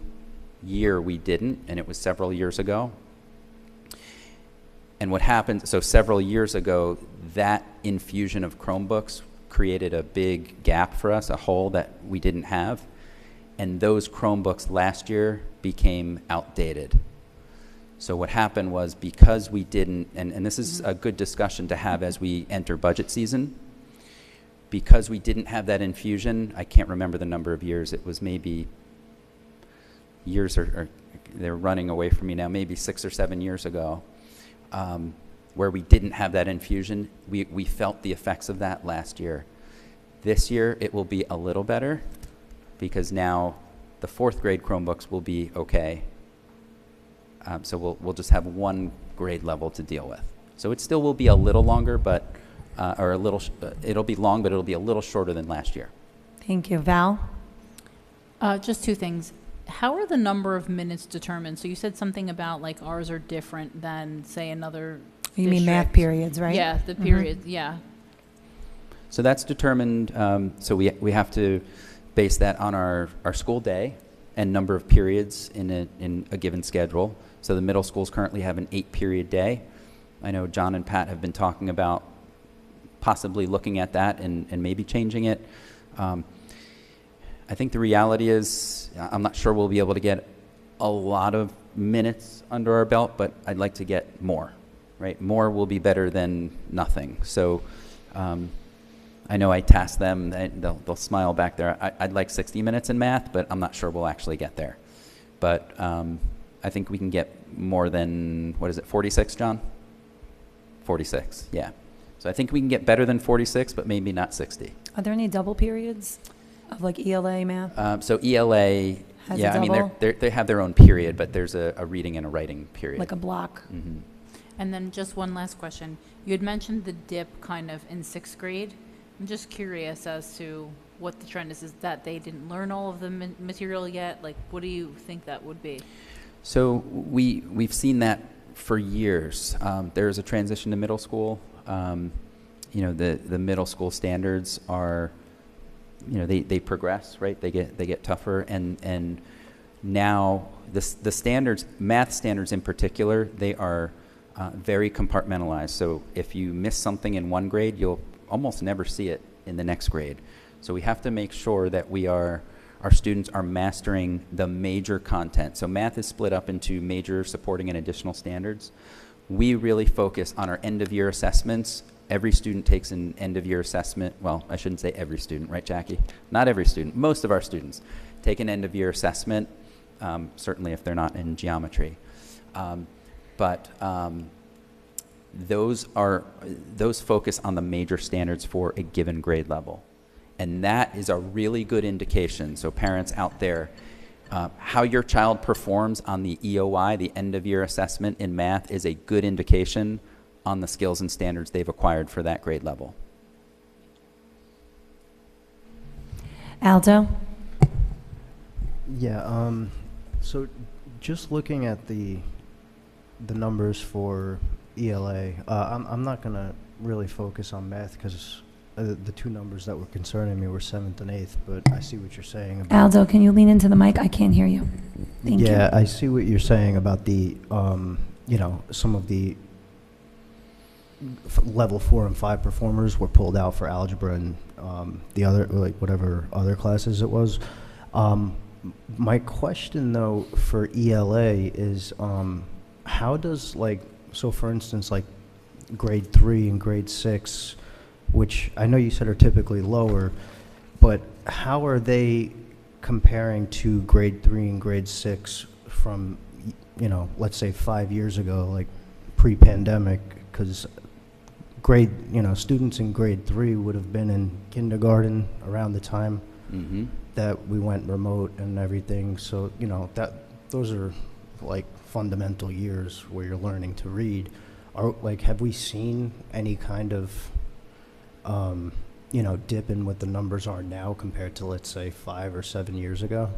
year we didn't, and it was several years ago. And what happened, so several years ago, that infusion of Chromebooks created a big gap for us, a hole that we didn't have. And those Chromebooks last year became outdated. So what happened was, because we didn't, and this is a good discussion to have as we enter budget season, because we didn't have that infusion, I can't remember the number of years, it was maybe years, or they're running away from me now, maybe 6 or 7 years ago, where we didn't have that infusion. We felt the effects of that last year. This year it will be a little better, because now the 4th grade Chromebooks will be okay. So we'll just have one grade level to deal with. So it still will be a little longer, but it'll be long, but it'll be a little shorter than last year. Thank you. Val? Just 2 things. How are the number of minutes determined? So you said something about like ours are different than, say, another You mean math district. periods, right? Yeah, the periods, yeah. So that's determined, so we have to base that on our school day and number of periods in a given schedule. So the middle schools currently have an 8-period day. I know John and Pat have been talking about possibly looking at that and maybe changing it. I think the reality is, I'm not sure we'll be able to get a lot of minutes under our belt, but I'd like to get more, right? More will be better than nothing. So I know I tasked them, they'll smile back there. I'd like 60 minutes in math, but I'm not sure we'll actually get there. But I think we can get more than, 46, John? 46, yeah. So I think we can get better than 46, but maybe not 60. Are there any double periods of like ELA math? So ELA, Has yeah, a I mean, double? they have their own period, but there's a reading and a writing period. Like a block? Mm-hmm. And then just one last question. You had mentioned the dip kind of in 6th grade. I'm just curious as to what the trend is. Is that they didn't learn all of the material yet? Like, what do you think that would be? So we've seen that for years. There is a transition to middle school. The middle school standards are, they progress, right? They get tougher, and now the standards, math standards in particular, they are very compartmentalized. So if you miss something in one grade, you'll almost never see it in the next grade. So we have to make sure that our students are mastering the major content. So math is split up into major, supporting, and additional standards. We really focus on our end-of-year assessments. Every student takes an end-of-year assessment. Well, I shouldn't say every student, right, Jackie? Not every student. Most of our students take an end-of-year assessment, certainly if they're not in geometry. Those focus on the major standards for a given grade level. And that is a really good indication. So parents out there, how your child performs on the EOI, the end-of-year assessment in math, is a good indication on the skills and standards they've acquired for that grade level. Aldo? Yeah, so just looking at the numbers for ELA, I'm not going to really focus on math because the 2 numbers that were concerning me were 7th and 8th, but I see what you're saying about... Aldo, can you lean into the mic? I can't hear you. Thank you. Yeah, I see what you're saying about the, some of the level 4 and 5 performers were pulled out for algebra and the other, like whatever other classes it was. My question though for ELA is how does, like, so for instance, like grade 3 and grade 6, which I know you said are typically lower, but how are they comparing to grade 3 and grade 6 from, you know, let's say 5 years ago, like pre-pandemic? Because students in grade 3 would have been in kindergarten around the time that we went remote and everything. So, you know, those are like fundamental years where you're learning to read. Have we seen any kind of, dip in what the numbers are now compared to, let's say, 5 or 7 years ago?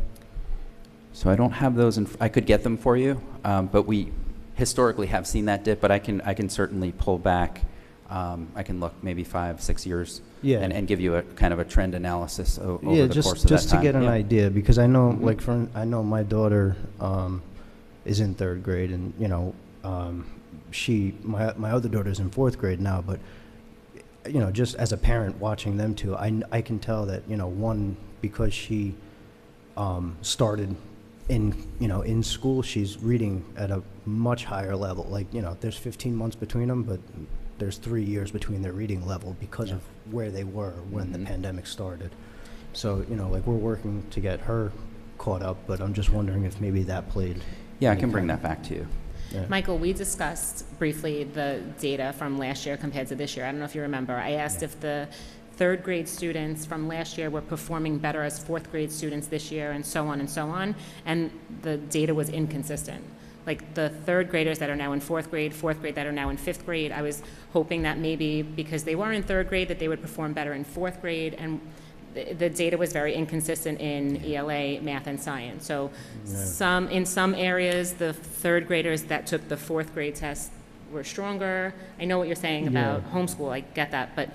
So I don't have those, I could get them for you, but we historically have seen that dip, but I can certainly pull back. I can look maybe 5-6 years and give you a kind of a trend analysis over the course of that time. Just to get an idea, because I know, I know my daughter is in 3rd grade, and, you know, my other daughter's in 4th grade now, but, you know, just as a parent watching them two, I can tell that, you know, one, because she started in school, she's reading at a much higher level. Like, you know, there's 15 months between them, but there's 3 years between their reading level because of where they were when the pandemic started. So, you know, like, we're working to get her caught up, but I'm just wondering if maybe that played. Yeah, I can bring that back to you. Yeah. Michael, we discussed briefly the data from last year compared to this year. I don't know if you remember. I asked if the 3rd grade students from last year were performing better as 4th grade students this year, and so on and so on, and the data was inconsistent. Like, the 3rd graders that are now in 4th grade that are now in 5th grade, I was hoping that maybe because they were in 3rd grade that they would perform better in 4th grade, and the data was very inconsistent in ELA, math, and science. So in some areas, the 3rd graders that took the 4th grade test were stronger. I know what you're saying about homeschool, I get that, but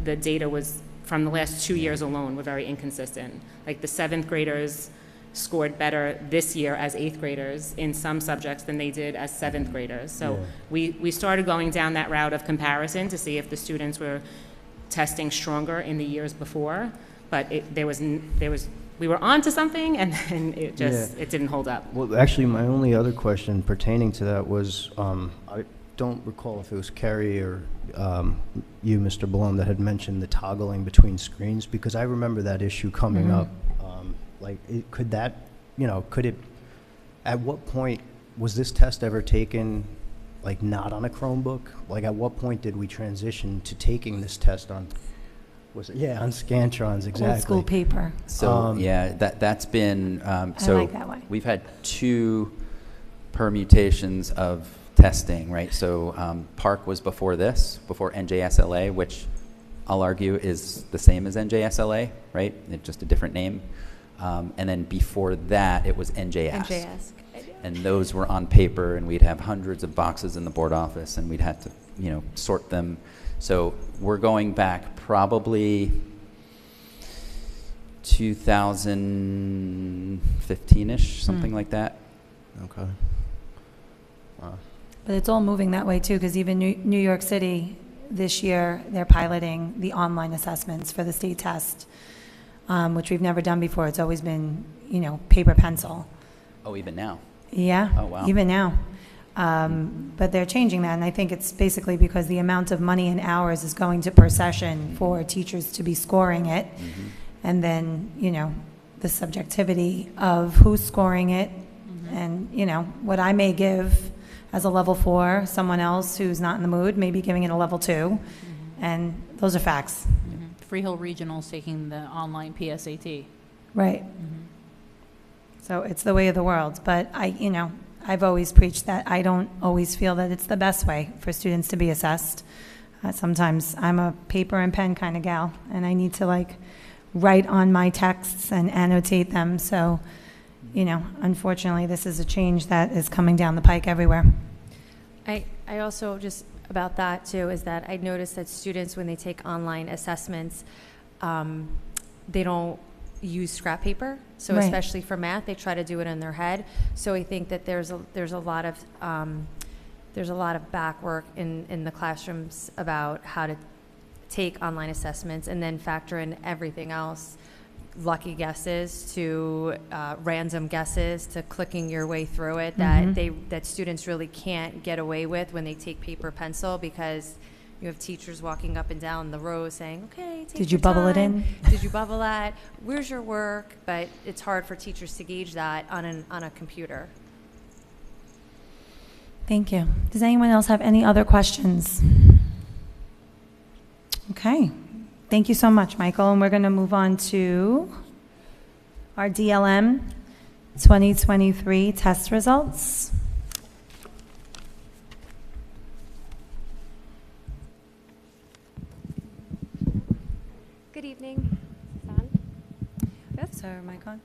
the data was, from the last 2 years alone, were very inconsistent. Like, the 7th graders scored better this year as 8th graders in some subjects than they did as 7th graders. So we started going down that route of comparison to see if the students were testing stronger in the years before, but we were on to something, and then it didn't hold up. Well, actually, my only other question pertaining to that was, I don't recall if it was Carrie or you, Mr. Balone, that had mentioned the toggling between screens, because I remember that issue coming up. At what point was this test ever taken, like, not on a Chromebook? Like, at what point did we transition to taking this test on, on Scantrons, exactly. Old school paper. So, that's been, I like that way. we've had 2 permutations of testing, right? So Park was before this, before NJSLA, which I'll argue is the same as NJSLA, right? It's just a different name. And then before that, it was NJASC. And those were on paper, and we'd have hundreds of boxes in the board office, and we'd have to, you know, sort them. So we're going back probably 2015-ish, something like that. Okay. Wow. But it's all moving that way too, because even New York City this year, they're piloting the online assessments for the state test, which we've never done before. It's always been, you know, paper pencil. Oh, even now? Yeah. Oh, wow. Even now. But they're changing that, and I think it's basically because the amount of money and hours is going to per session for teachers to be scoring it, and then, you know, the subjectivity of who's scoring it, and, you know, what I may give as a level 4, someone else who's not in the mood may be giving it a level 2, and those are facts. Freehill Regional's taking the online PSAT. Right. So it's the way of the world, but I've always preached that I don't always feel that it's the best way for students to be assessed. Sometimes I'm a paper and pen kind of gal, and I need to, like, write on my texts and annotate them. So, you know, unfortunately, this is a change that is coming down the pike everywhere. I also, just about that too, is that I noticed that students, when they take online assessments, they don't use scrap paper. So Right. especially for math, they try to do it in their head. So I think that there's a lot of there's a lot of back work in the classrooms about how to take online assessments and then factor in everything else, lucky guesses to random guesses to clicking your way through it that students really can't get away with when they take paper pencil, because you have teachers walking up and down the row saying, okay, take Did your you bubble it time. in? Did you bubble that? Where's your work? But it's hard for teachers to gauge that on a computer. Thank you. Does anyone else have any other questions? Okay. Thank you so much, Michael. And we're going to move on to our DLM 2023 test results. Good evening. Is this on? This? Is our mic on? Do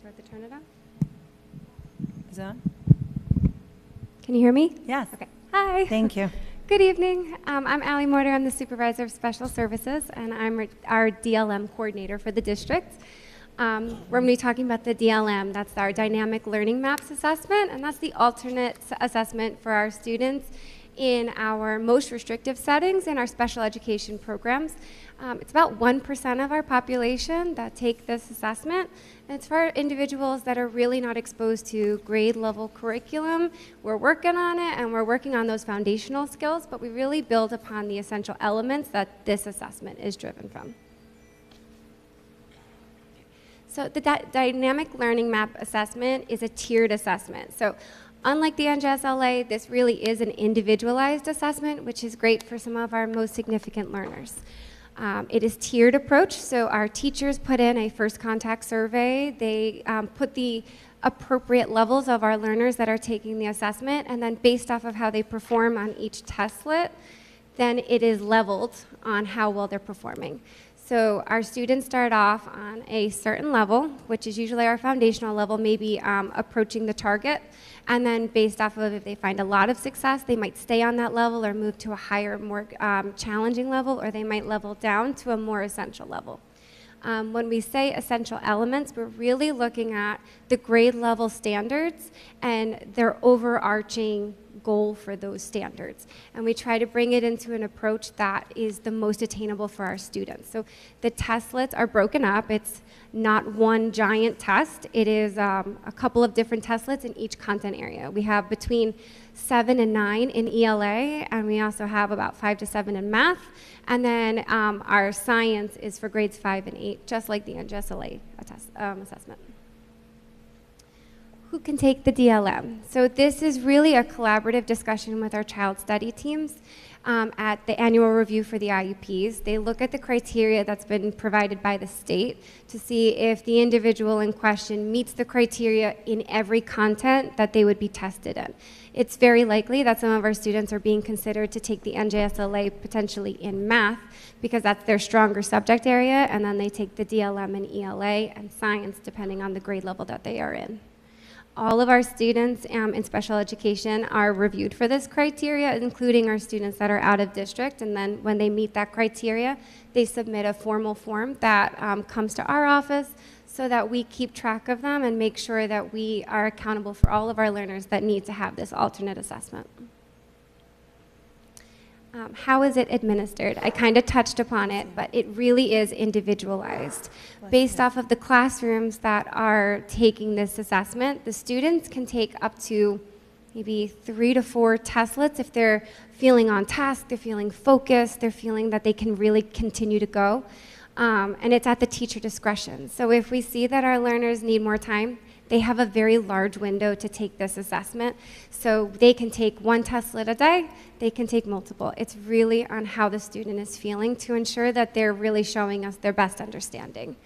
I have to turn it on? Is it on? Can you hear me? Yes. Okay. Hi. Thank you. Good evening. I'm Allie Mortar. I'm the Supervisor of Special Services, and I'm our DLM coordinator for the district. We're going to be talking about the DLM. That's our Dynamic Learning Maps assessment, and that's the alternate assessment for our students in our most restrictive settings in our special education programs. It's about 1% of our population that take this assessment. And it's for individuals that are really not exposed to grade level curriculum. We're working on it, and we're working on those foundational skills, but we really build upon the essential elements that this assessment is driven from. So the Dynamic Learning Map assessment is a tiered assessment. So unlike the NJSLA, this really is an individualized assessment, which is great for some of our most significant learners. It is tiered approach, so our teachers put in a first contact survey. They put the appropriate levels of our learners that are taking the assessment, and then based off of how they perform on each testlet, then it is leveled on how well they're performing. So our students start off on a certain level, which is usually our foundational level, maybe approaching the target. And then based off of if they find a lot of success, they might stay on that level or move to a higher, more challenging level, or they might level down to a more essential level. When we say essential elements, we're really looking at the grade level standards and their overarching goal for those standards. And we try to bring it into an approach that is the most attainable for our students. So the testlets are broken up. It's not one giant test. It is a couple of different testlets in each content area. We have between 7 and 9 in ELA, and we also have about 5 to 7 in math. And then our science is for grades 5 and 8, just like the NJSLA assessment. Who can take the DLM? So this is really a collaborative discussion with our child study teams at the annual review for the IEPs. They look at the criteria that's been provided by the state to see if the individual in question meets the criteria in every content that they would be tested in. It's very likely that some of our students are being considered to take the NJSLA potentially in math because that's their stronger subject area, and then they take the DLM and ELA and science depending on the grade level that they are in. All of our students in special education are reviewed for this criteria, including our students that are out of district. And then when they meet that criteria, they submit a formal form that comes to our office so that we keep track of them and make sure that we are accountable for all of our learners that need to have this alternate assessment. How is it administered? I kind of touched upon it, but it really is individualized. Based off of the classrooms that are taking this assessment, the students can take up to maybe 3 to 4 testlets if they're feeling on task, they're feeling focused, they're feeling that they can really continue to go. And it's at the teacher discretion. So if we see that our learners need more time, they have a very large window to take this assessment. So they can take 1 testlet a day, they can take multiple. It's really on how the student is feeling to ensure that they're really showing us their best understanding.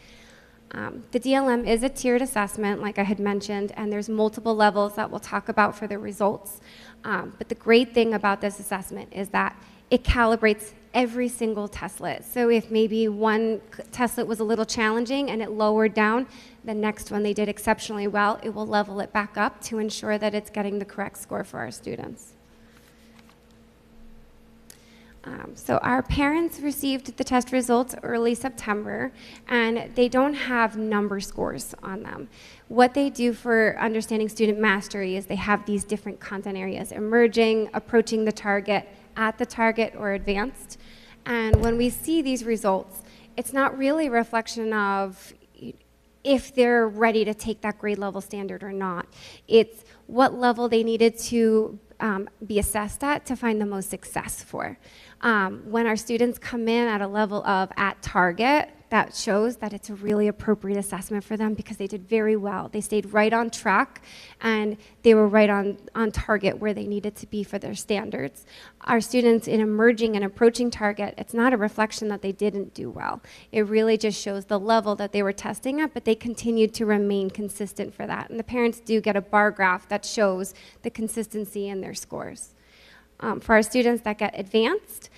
The DLM is a tiered assessment, like I had mentioned, and there's multiple levels that we'll talk about for the results. But the great thing about this assessment is that it calibrates every single testlet. So if maybe one testlet was a little challenging and it lowered down, the next one they did exceptionally well, it will level it back up to ensure that it's getting the correct score for our students. So our parents received the test results early September, and they don't have number scores on them. What they do for understanding student mastery is they have these different content areas: emerging, approaching the target, at the target, or advanced. And when we see these results, it's not really a reflection of if they're ready to take that grade level standard or not. It's what level they needed to be assessed at to find the most success for. When our students come in at a level of at target, that shows that it's a really appropriate assessment for them because they did very well. They stayed right on track, and they were right on target where they needed to be for their standards. Our students in emerging and approaching target, it's not a reflection that they didn't do well. It really just shows the level that they were testing at, but they continued to remain consistent for that. And the parents do get a bar graph that shows the consistency in their scores. For our students that get advanced,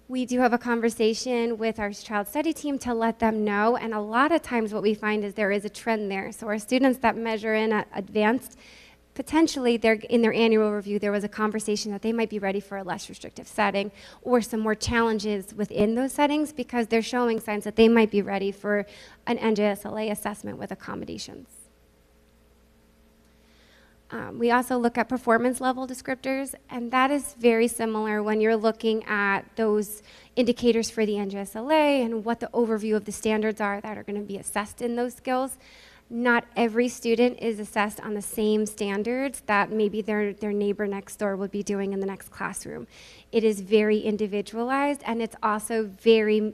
we do have a conversation with our child study team to let them know, and a lot of times what we find is there is a trend there. So our students that measure in at advanced, potentially in their annual review, there was a conversation that they might be ready for a less restrictive setting or some more challenges within those settings because they're showing signs that they might be ready for an NJSLA assessment with accommodations. We also look at performance level descriptors, and that is very similar when you're looking at those indicators for the NJSLA and what the overview of the standards are that are going to be assessed in those skills. Not every student is assessed on the same standards that maybe their neighbor next door would be doing in the next classroom. It is very individualized, and it's also very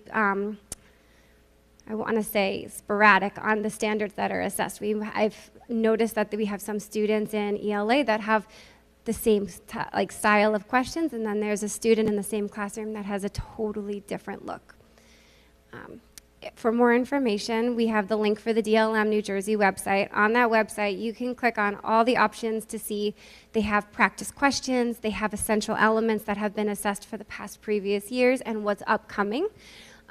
I want to say sporadic on the standards that are assessed. I've noticed that we have some students in ELA that have the same style of questions, and then there's a student in the same classroom that has a totally different look. For more information, we have the link for the DLM New Jersey website. On that website, you can click on all the options to see they have practice questions, they have essential elements that have been assessed for the past previous years and what's upcoming.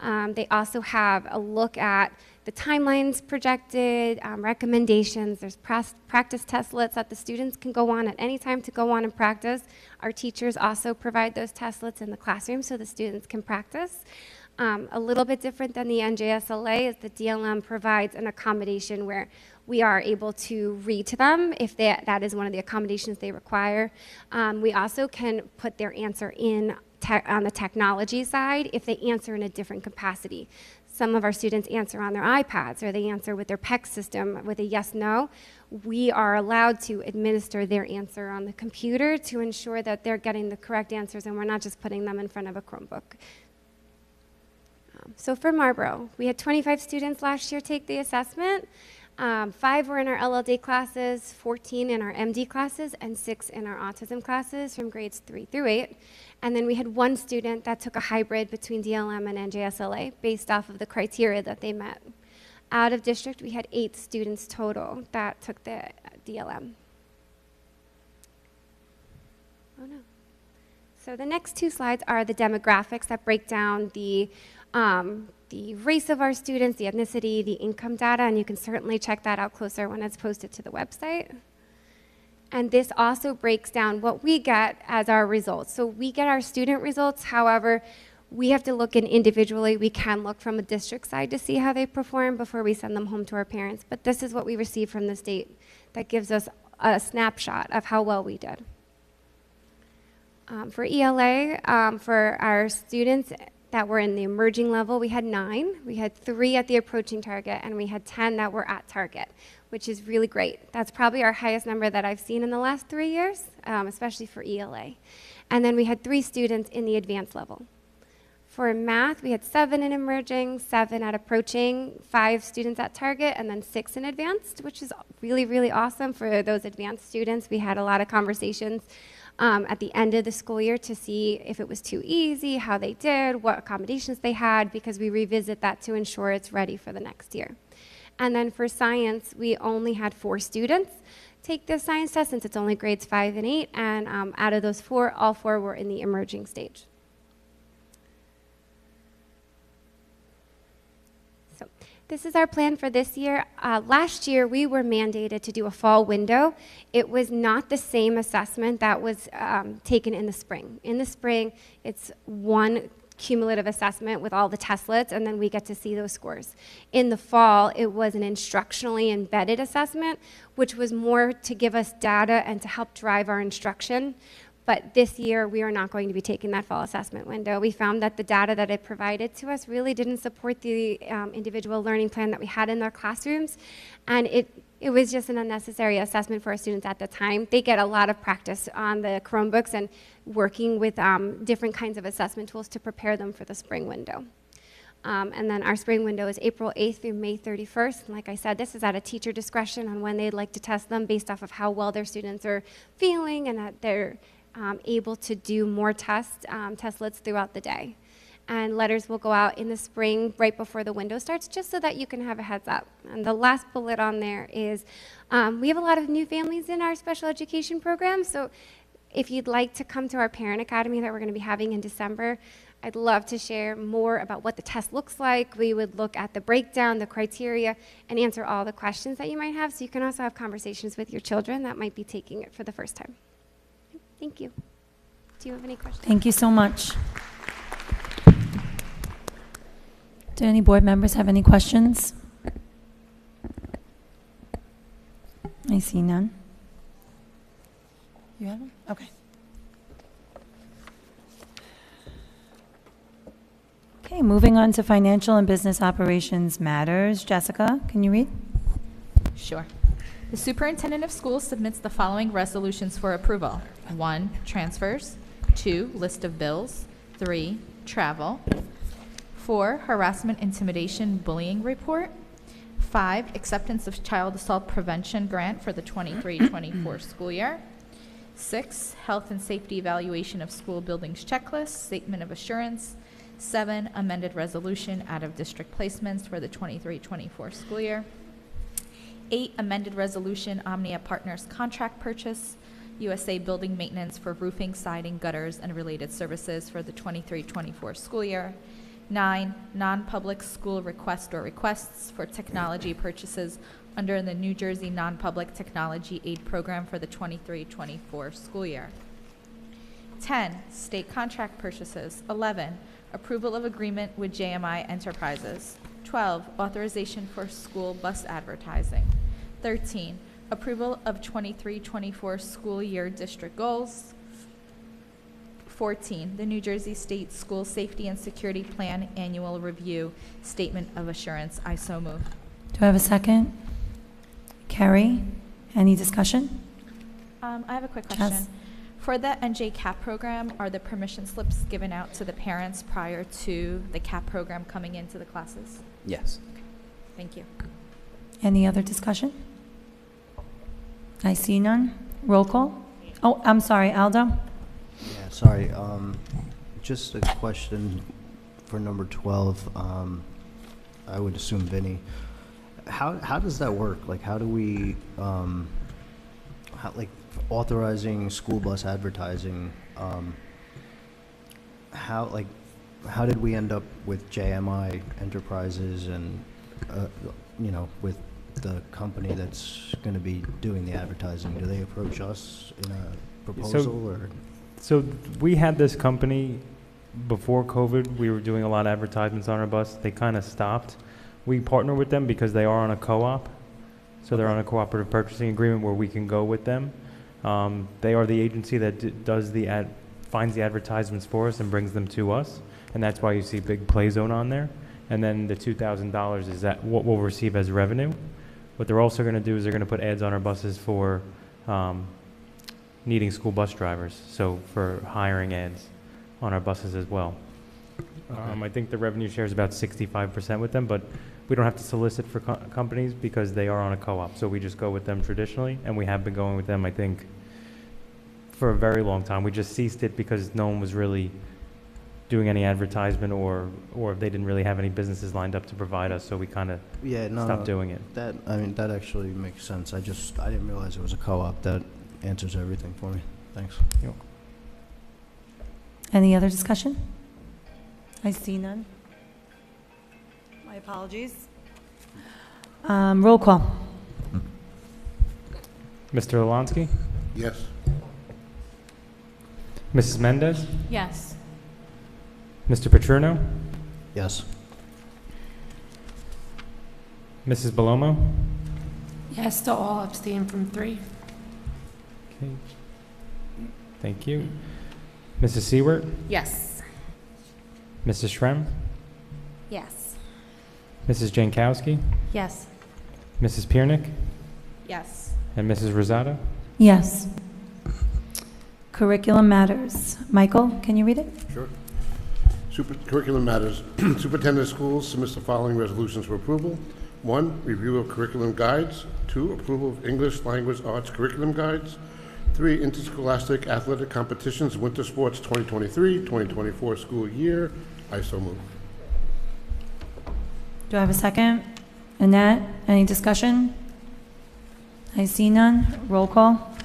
They also have a look at the timelines projected, recommendations. There's practice testlets that the students can go on at any time to go on and practice. Our teachers also provide those testlets in the classroom so the students can practice. A little bit different than the NJSLA is the DLM provides an accommodation where we are able to read to them if that is one of the accommodations they require. We also can put their answer in on the technology side if they answer in a different capacity. Some of our students answer on their iPads or they answer with their PEC system with a yes/no. We are allowed to administer their answer on the computer to ensure that they're getting the correct answers and we're not just putting them in front of a Chromebook. So for Marlboro, we had 25 students last year take the assessment. 5 were in our LLD classes, 14 in our MD classes, and 6 in our autism classes from grades 3 through 8. And then we had 1 student that took a hybrid between DLM and NJSLA based off of the criteria that they met. Out of district, we had 8 students total that took the DLM. Oh no. So the next 2 slides are the demographics that break down the race of our students, the ethnicity, the income data, and you can certainly check that out closer when it's posted to the website. And this also breaks down what we get as our results. So we get our student results, however, we have to look in individually. We can look from a district side to see how they perform before we send them home to our parents, but this is what we receive from the state that gives us a snapshot of how well we did. For ELA, for our students that were in the emerging level, we had 9. We had 3 at the approaching target, and we had 10 that were at target, which is really great. That's probably our highest number that I've seen in the last 3 years, especially for ELA. And then we had 3 students in the advanced level. For math, we had 7 in emerging, 7 at approaching, 5 students at target, and then 6 in advanced, which is really, really awesome for those advanced students. We had a lot of conversations at the end of the school year to see if it was too easy, how they did, what accommodations they had, because we revisit that to ensure it's ready for the next year. And then for science, we only had 4 students take the science test since it's only grades 5 and 8, and out of those 4, all 4 were in the emerging stage. So This is our plan for this year. Last year, we were mandated to do a fall window. It was not the same assessment that was taken in the spring. In the spring, it's one cumulative assessment with all the testlets, and then we get to see those scores. In the fall, it was an instructionally embedded assessment, which was more to give us data and to help drive our instruction. But this year, we are not going to be taking that fall assessment window. We found that the data that it provided to us really didn't support the individual learning plan that we had in our classrooms. And it was just an unnecessary assessment for our students at the time. They get a lot of practice on the Chromebooks and working with different kinds of assessment tools to prepare them for the spring window. And then our spring window is April 8th through May 31st. And like I said, this is at a teacher discretion on when they'd like to test them based off of how well their students are feeling and that they're able to do more testlets throughout the day. And letters will go out in the spring right before the window starts, just so that you can have a heads up. And the last bullet on there is we have a lot of new families in our special education program. So if you'd like to come to our parent academy that we're going to be having in December, I'd love to share more about what the test looks like. We would look at the breakdown, the criteria, and answer all the questions that you might have. So you can also have conversations with your children that might be taking it for the first time. Thank you. Do you have any questions? Thank you so much. Do any board members have any questions? I see none. You have them? Okay. Okay, moving on to financial and business operations matters. Jessica, can you read? Sure. The superintendent of schools submits the following resolutions for approval. 1, transfers. 2, list of bills. 3, travel. 4, harassment, intimidation, bullying report. 5, acceptance of child assault prevention grant for the 23-24 school year. 6, health and safety evaluation of school buildings checklist, statement of assurance. 7, amended resolution out of district placements for the 23-24 school year. 8, amended resolution Omnia Partners contract purchase, USA building maintenance for roofing, siding, gutters, and related services for the 23-24 school year. 9, non-public school request or requests for technology purchases under the New Jersey Non-Public Technology Aid Program for the 23-24 school year. 10, state contract purchases. 11, approval of agreement with JMI Enterprises. 12, authorization for school bus advertising. 13, approval of 23-24 school year district goals. 14, the New Jersey State School Safety and Security Plan Annual Review Statement of Assurance. I so move. Do I have a second? Carrie, any discussion? I have a quick question. Jess? For the NJ CAP program, are the permission slips given out to the parents prior to the CAP program coming into the classes? Yes. Okay. Thank you. Any other discussion? I see none. Roll call. Oh, I'm sorry, Aldo? Yeah, sorry. Just a question for number 12. I would assume Vinny. How does that work? Like, how do we, like, authorizing school bus advertising? How did we end up with JMI Enterprises and, with the company that's going to be doing the advertising? Do they approach us in a proposal or? So we had this company before COVID. We were doing a lot of advertisements on our bus. They kind of stopped. We partner with them because they are on a co-op. So they're on a cooperative purchasing agreement where we can go with them. They are the agency that does finds the advertisements for us and brings them to us. And that's why you see big play zone on there. And then the $2,000 is that what we'll receive as revenue. What they're also going to do is they're going to put ads on our buses for needing school bus drivers. So for hiring ads on our buses as well. Okay. I think the revenue share is about 65% with them, but we don't have to solicit for companies because they are on a co-op. So we just go with them traditionally, and we have been going with them, I think, for a very long time. We just ceased it because no one was really doing any advertisement or they didn't really have any businesses lined up to provide us, so we kind of stopped doing it. That actually makes sense. I didn't realize it was a co-op. That answers everything for me. Thanks. Yep. Any other discussion? I see none. My apologies. Roll call. Mr. Alonsky? Yes. Mrs. Mendez? Yes. Mr. Petruno? Yes. Mrs. Belomo? Yes to all, abstain from 3. Okay. Thank you. Mrs. Seward? Yes. Mrs. Shrem? Yes. Mrs. Jankowski? Yes. Mrs. Piernick? Yes. And Mrs. Rosado? Yes. Curriculum matters. Michael, can you read it? Sure. Curriculum matters. Superintendent of schools submits the following resolutions for approval. 1, review of curriculum guides. 2, approval of English language arts curriculum guides. 3, interscholastic athletic competitions, winter sports 2023-2024 school year. I so move. Do I have a second? Annette, any discussion? I see none. Roll call.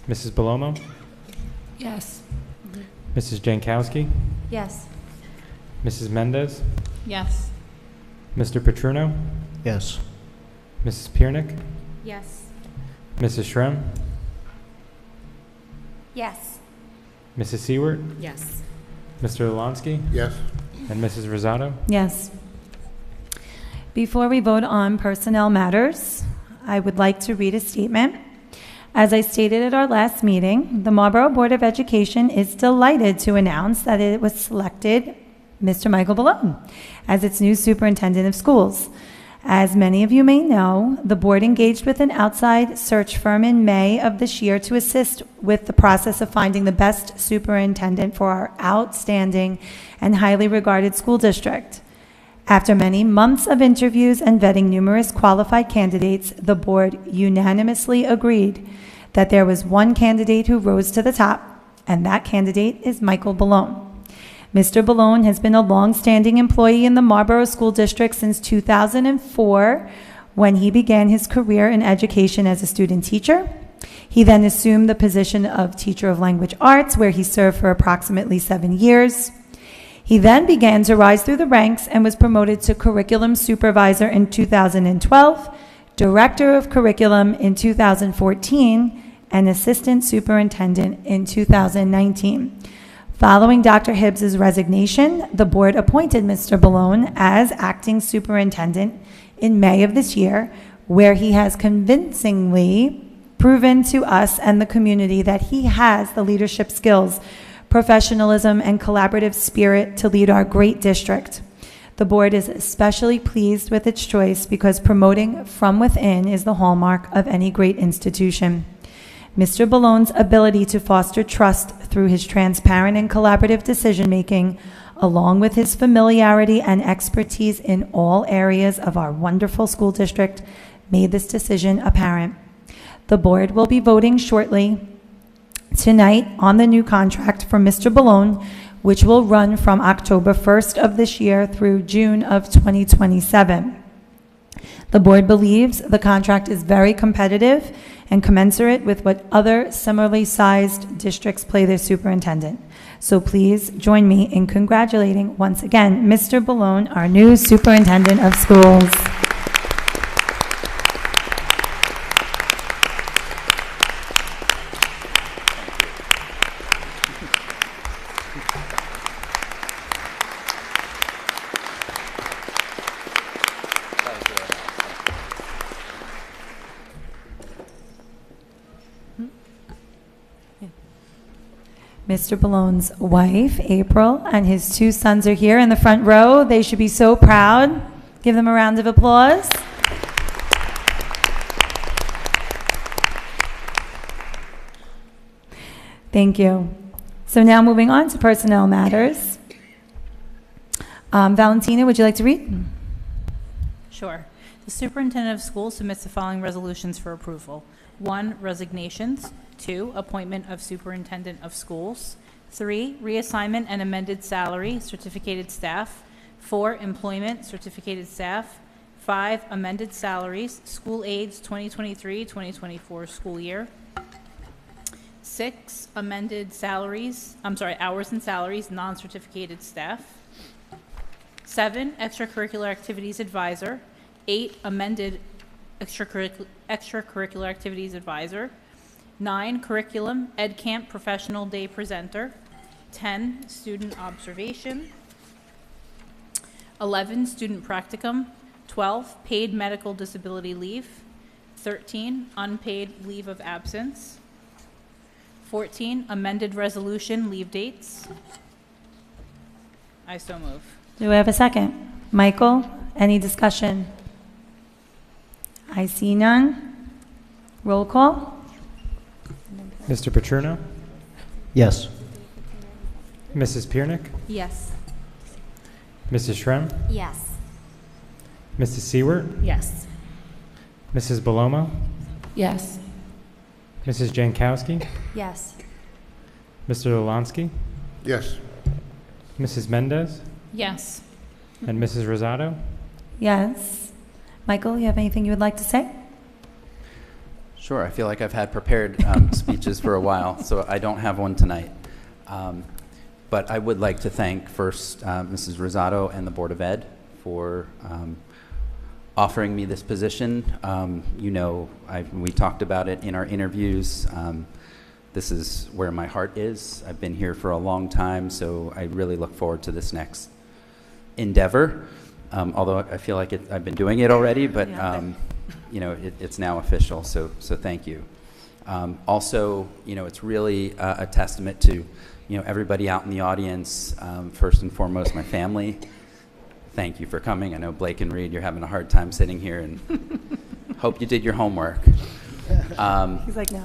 Mrs. Belomo? Yes. Mrs. Jankowski? Yes. Mrs. Mendez? Yes. Mr. Petruno? Yes. Mrs. Piernick? Yes. Mrs. Shrem? Yes. Mrs. Seward? Yes. Mr. Alonsky? Yes. And Mrs. Rosado? Yes. Before we vote on personnel matters, I would like to read a statement. As I stated at our last meeting, the Marlboro Board of Education is delighted to announce that it was selected Mr. Michael Balone as its new superintendent of schools. As many of you may know, the board engaged with an outside search firm in May of this year to assist with the process of finding the best superintendent for our outstanding and highly regarded school district. After many months of interviews and vetting numerous qualified candidates, the board unanimously agreed that there was one candidate who rose to the top, and that candidate is Michael Balone. Mr. Balone has been a long-standing employee in the Marlboro School District since 2004, when he began his career in education as a student teacher. He then assumed the position of teacher of language arts, where he served for approximately 7 years. He then began to rise through the ranks and was promoted to curriculum supervisor in 2012, director of curriculum in 2014, and assistant superintendent in 2019. Following Dr. Hibbs's resignation, the board appointed Mr. Balone as acting superintendent in May of this year, where he has convincingly proven to us and the community that he has the leadership skills, professionalism, and collaborative spirit to lead our great district. The board is especially pleased with its choice because promoting from within is the hallmark of any great institution. Mr. Balone's ability to foster trust through his transparent and collaborative decision-making, along with his familiarity and expertise in all areas of our wonderful school district, made this decision apparent. The board will be voting shortly tonight on the new contract for Mr. Balone, which will run from October 1st of this year through June of 2027. The board believes the contract is very competitive and commensurate with what other similarly sized districts pay their superintendent. So please join me in congratulating once again Mr. Balone, our new superintendent of schools. Mr. Balone's wife, April, and his 2 sons are here in the front row. They should be so proud. Give them a round of applause. Thank you. So now moving on to personnel matters. Valentina, would you like to read? Sure. The superintendent of schools submits the following resolutions for approval. 1, resignations. 2, appointment of superintendent of schools. 3, reassignment and amended salary, certificated staff. 4, employment, certificated staff. 5, amended salaries, school aides 2023-2024 school year. 6, amended salaries, hours and salaries, non-certificated staff. 7, extracurricular activities advisor. 8, amended extracurricular activities advisor. 9, curriculum, ed camp professional day presenter. 10, student observation. 11, student practicum. 12, paid medical disability leave. 13, unpaid leave of absence. 14, amended resolution, leave dates. I so move. Do I have a second? Michael, any discussion? I see none. Roll call? Mr. Petruno? Yes. Mrs. Piernick? Yes. Mrs. Shrem? Yes. Mrs. Seward? Yes. Mrs. Bellomo? Yes. Mrs. Jankowski? Yes. Mr. Lolansky? Yes. Mrs. Mendez? Yes. And Mrs. Rosado? Yes. Michael, you have anything you would like to say? Sure, I feel like I've had prepared speeches for a while, so I don't have one tonight. But I would like to thank first Mrs. Rosado and the Board of Ed for offering me this position. You know, we talked about it in our interviews. This is where my heart is. I've been here for a long time, so I really look forward to this next endeavor. Although I feel like I've been doing it already, but you know, it's now official. So thank you. Also, you know, it's really a testament to, you know, everybody out in the audience. First and foremost, my family. Thank you for coming. I know Blake and Reed, you're having a hard time sitting here, and hope you did your homework. He's like, no.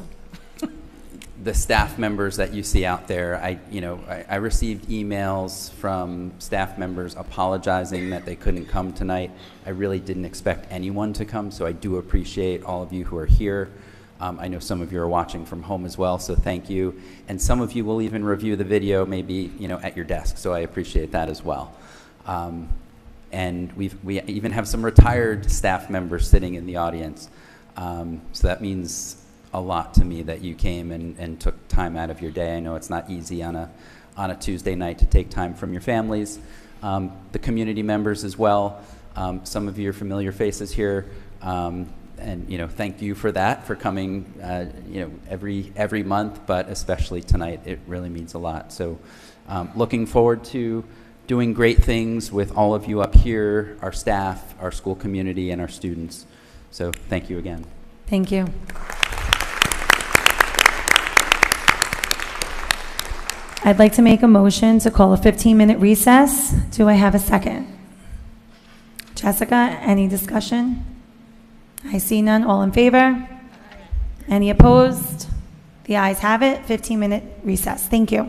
The staff members that you see out there, I received emails from staff members apologizing that they couldn't come tonight. I really didn't expect anyone to come, so I do appreciate all of you who are here. I know some of you are watching from home as well, so thank you. And some of you will even review the video maybe, you know, at your desk, so I appreciate that as well. And we even have some retired staff members sitting in the audience. So that means a lot to me that you came and took time out of your day. I know it's not easy on a Tuesday night to take time from your families. The community members as well. Some of you are familiar faces here. And you know, thank you for that, for coming you know, every month, but especially tonight. It really means a lot. So looking forward to doing great things with all of you up here, our staff, our school community, and our students. So thank you again. Thank you. I'd like to make a motion to call a 15-minute recess. Do I have a second? Jessica, any discussion? I see none. All in favor? Any opposed? The ayes have it. 15-minute recess. Thank you.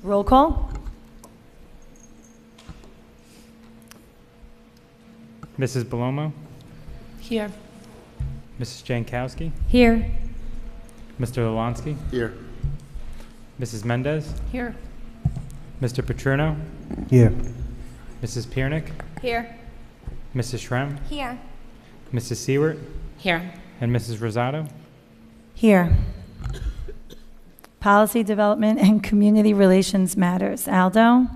Roll call? Mrs. Belomo, Here. Mrs. Jankowski, Here. Mr. Lalansky, Here. Mrs. Mendez, Here. Mr. Paterno, Here. Mrs. Piernick, Here. Mrs. Shrem, Here. Mrs. Seward, Here. and Mrs. Rosado. Here. Policy Development and Community Relations Matters. Aldo?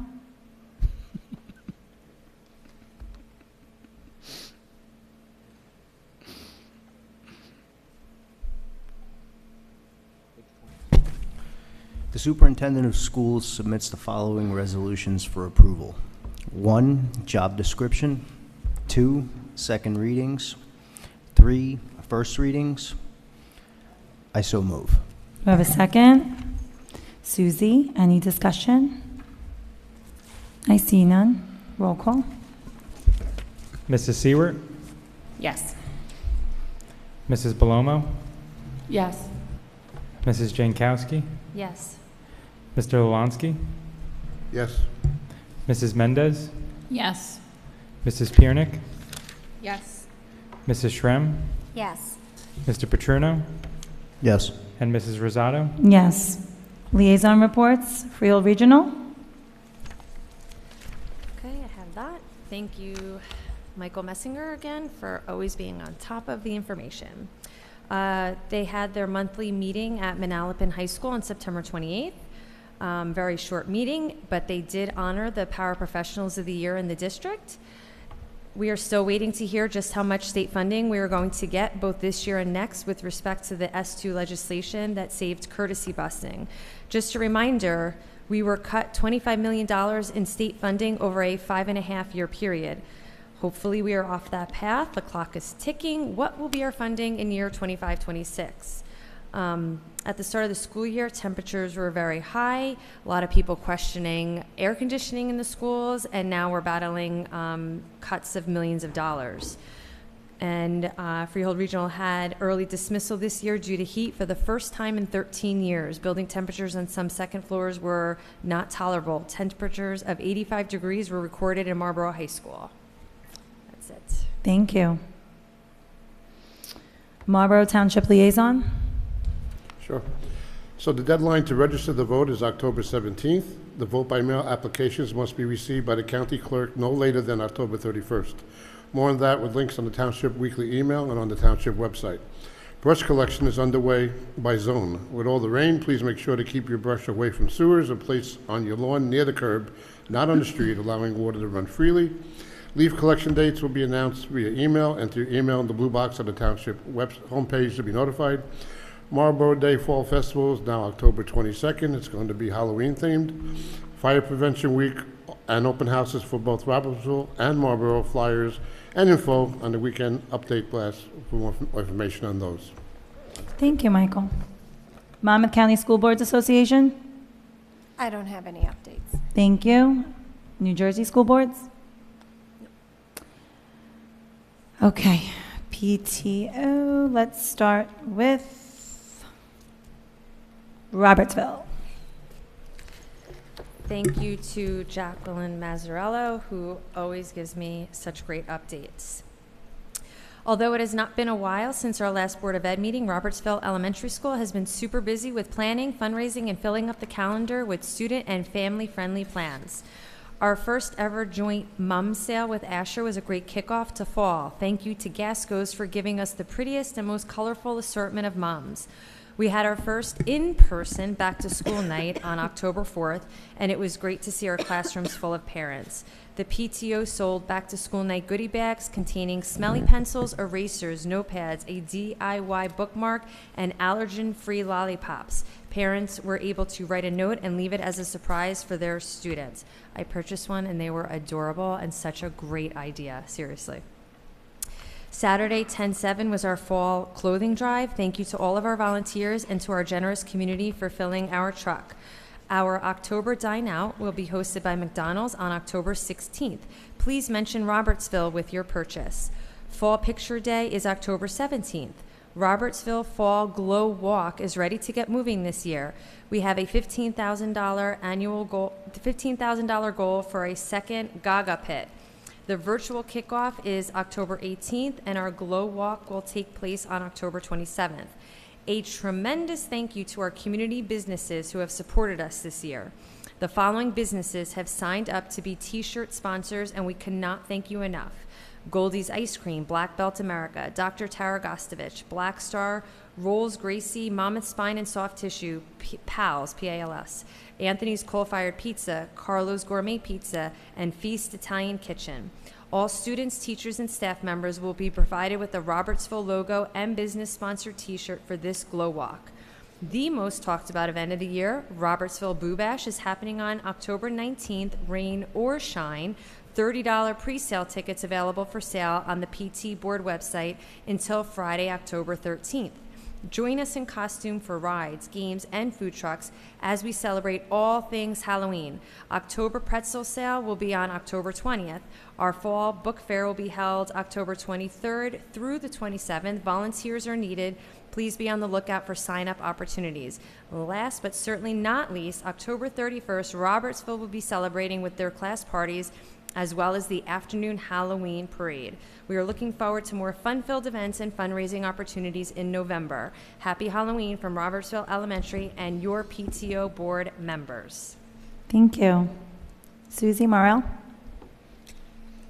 The superintendent of schools submits the following resolutions for approval. 1, job description. 2, second readings. 3, first readings. I so move. We have a second. Susie, any discussion? I see none. Roll call. Mrs. Seward, Yes. Mrs. Belomo, Yes. Mrs. Jankowski, Yes. Mr. Lalansky, Yes. Mrs. Mendez, Yes. Mrs. Piernick, Yes. Mrs. Shrem, Yes. Mr. Paterno, Yes. and Mrs. Rosado. Yes. Liaison reports, Freehold Regional. Okay, I have that. Thank you, Michael Messinger, again, for always being on top of the information. They had their monthly meeting at Manalapan High School on September 28th. Very short meeting, but they did honor the paraprofessionals of the year in the district. We are still waiting to hear just how much state funding we are going to get both this year and next with respect to the S2 legislation that saved courtesy busing. Just a reminder, we were cut $25 million in state funding over a 5.5-year period. Hopefully we are off that path. The clock is ticking. What will be our funding in year 25-26? At the start of the school year, temperatures were very high. A lot of people questioning air conditioning in the schools, and now we're battling cuts of millions of dollars. And Freehold Regional had early dismissal this year due to heat for the first time in 13 years. Building temperatures on some second floors were not tolerable. Temperatures of 85 degrees were recorded in Marlboro High School. That's it. Thank you. Marlboro Township Liaison. Sure. So the deadline to register the vote is October 17th. The vote by mail applications must be received by the county clerk no later than October 31st. More on that with links on the township weekly email and on the township website. Brush collection is underway by zone. With all the rain, please make sure to keep your brush away from sewers and place on your lawn near the curb, not on the street, allowing water to run freely. Leaf collection dates will be announced via email and through email in the blue box on the township homepage to be notified. Marlboro Day Fall Festival is now October 22nd. It's going to be Halloween themed. Fire Prevention Week and open houses for both Robertsville and Marlboro. Flyers and info on the weekend update blast for more information on those. Thank you, Michael. Monmouth County School Boards Association. I don't have any updates. Thank you. New Jersey School Boards. Okay, PTO. Let's start with Robertsville. Thank you to Jacqueline Mazzarello, who always gives me such great updates. Although it has not been a while since our last Board of Ed meeting, Robertsville Elementary School has been super busy with planning, fundraising, and filling up the calendar with student and family-friendly plans. Our first ever joint mum sale with Asher was a great kickoff to fall. Thank you to Gasco's for giving us the prettiest and most colorful assortment of mums. We had our first in-person back-to-school night on October 4th, and it was great to see our classrooms full of parents. The PTO sold back-to-school night goodie bags containing smelly pencils, erasers, notepads, a DIY bookmark, and allergen-free lollipops. Parents were able to write a note and leave it as a surprise for their students. I purchased one, and they were adorable and such a great idea, seriously. Saturday, 10/7 was our fall clothing drive. Thank you to all of our volunteers and to our generous community for filling our truck. Our October Dine Out will be hosted by McDonald's on October 16th. Please mention Robertsville with your purchase. Fall Picture Day is October 17th. Robertsville Fall Glow Walk is ready to get moving this year. We have a $15,000 annual goal, $15,000 goal for a second Gaga pit. The virtual kickoff is October 18th, and our Glow Walk will take place on October 27th. A tremendous thank you to our community businesses who have supported us this year. The following businesses have signed up to be t-shirt sponsors, and we cannot thank you enough. Goldie's Ice Cream, Black Belt America, Dr. Tara Gostovich, Black Star, Rolls Gracie, Monmouth Spine and Soft Tissue, PALS, P-A-L-S, Anthony's Coal-Fired Pizza, Carlo's Gourmet Pizza, and Feast Italian Kitchen. All students, teachers, and staff members will be provided with the Robertsville logo and business sponsored t-shirt for this Glow Walk. The most talked about event of the year, Robertsville Boo Bash, is happening on October 19th, rain or shine. $30 pre-sale tickets available for sale on the PT board website until Friday, October 13th. Join us in costume for rides, games, and food trucks as we celebrate all things Halloween. October pretzel sale will be on October 20th. Our fall book fair will be held October 23rd through the 27th. Volunteers are needed. Please be on the lookout for sign-up opportunities. Last but certainly not least, October 31st, Robertsville will be celebrating with their class parties as well as the afternoon Halloween parade. We are looking forward to more fun-filled events and fundraising opportunities in November. Happy Halloween from Robertsville Elementary and your PTO board members. Thank you. Susie Morrell?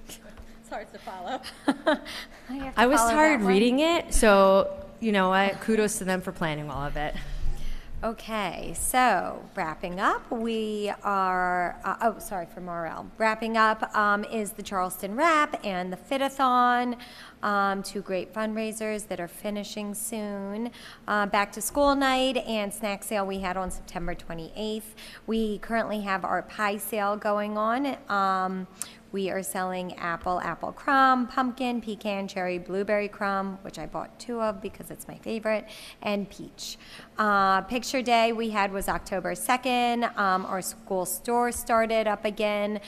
It's hard to follow. I was tired reading it, so, you know, kudos to them for planning all of it. Okay, so wrapping up, we are, for Morel. Wrapping up is the Charleston Wrap and the Fit-a-thon, two great fundraisers that are finishing soon. Back to school night and snack sale we had on September 28th. We currently have our pie sale going on. We are selling apple crumb, pumpkin, pecan, cherry, blueberry crumb, which I bought 2 of because it's my favorite, and peach. Picture day we had was October 2nd. Our school store started up again.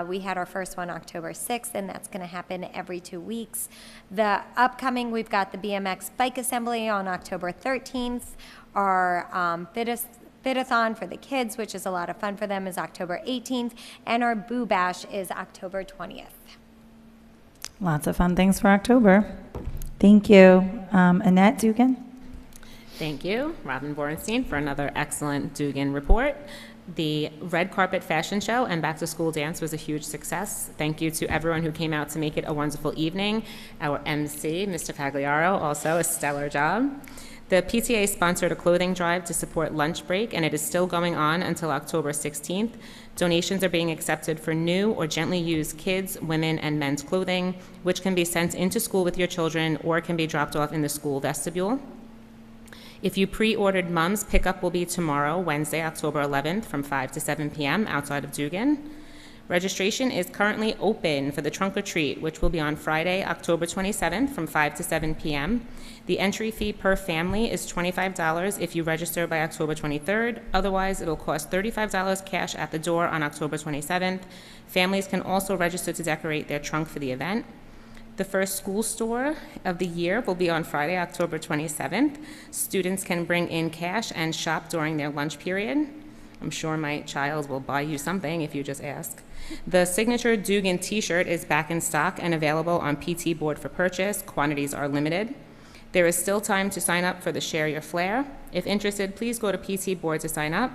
We had our first one October 6th, and that's going to happen every 2 weeks. The upcoming, we've got the BMX bike assembly on October 13th. Our Fit-a-thon for the kids, which is a lot of fun for them, is October 18th, and our Boo Bash is October 20th. Lots of fun things for October. Thank you. Annette Dugan? Thank you, Robin Borenstein, for another excellent Dugan report. The red carpet fashion show and back to school dance was a huge success. Thank you to everyone who came out to make it a wonderful evening. Our MC, Mr. Pagliaro, also a stellar job. The PTA sponsored a clothing drive to support lunch break, and it is still going on until October 16th. Donations are being accepted for new or gently used kids, women, and men's clothing, which can be sent into school with your children or can be dropped off in the school vestibule. If you pre-ordered mums, pickup will be tomorrow, Wednesday, October 11th, from 5 to 7 p.m. outside of Dugan. Registration is currently open for the trunk or treat, which will be on Friday, October 27th from 5 to 7 p.m. The entry fee per family is $25 if you register by October 23rd. Otherwise, it'll cost $35 cash at the door on October 27th. Families can also register to decorate their trunk for the event. The first school store of the year will be on Friday, October 27th. Students can bring in cash and shop during their lunch period. I'm sure my child will buy you something if you just ask. The signature Dugan t-shirt is back in stock and available on PT board for purchase. Quantities are limited. There is still time to sign up for the Share Your Flair. If interested, please go to PT board to sign up.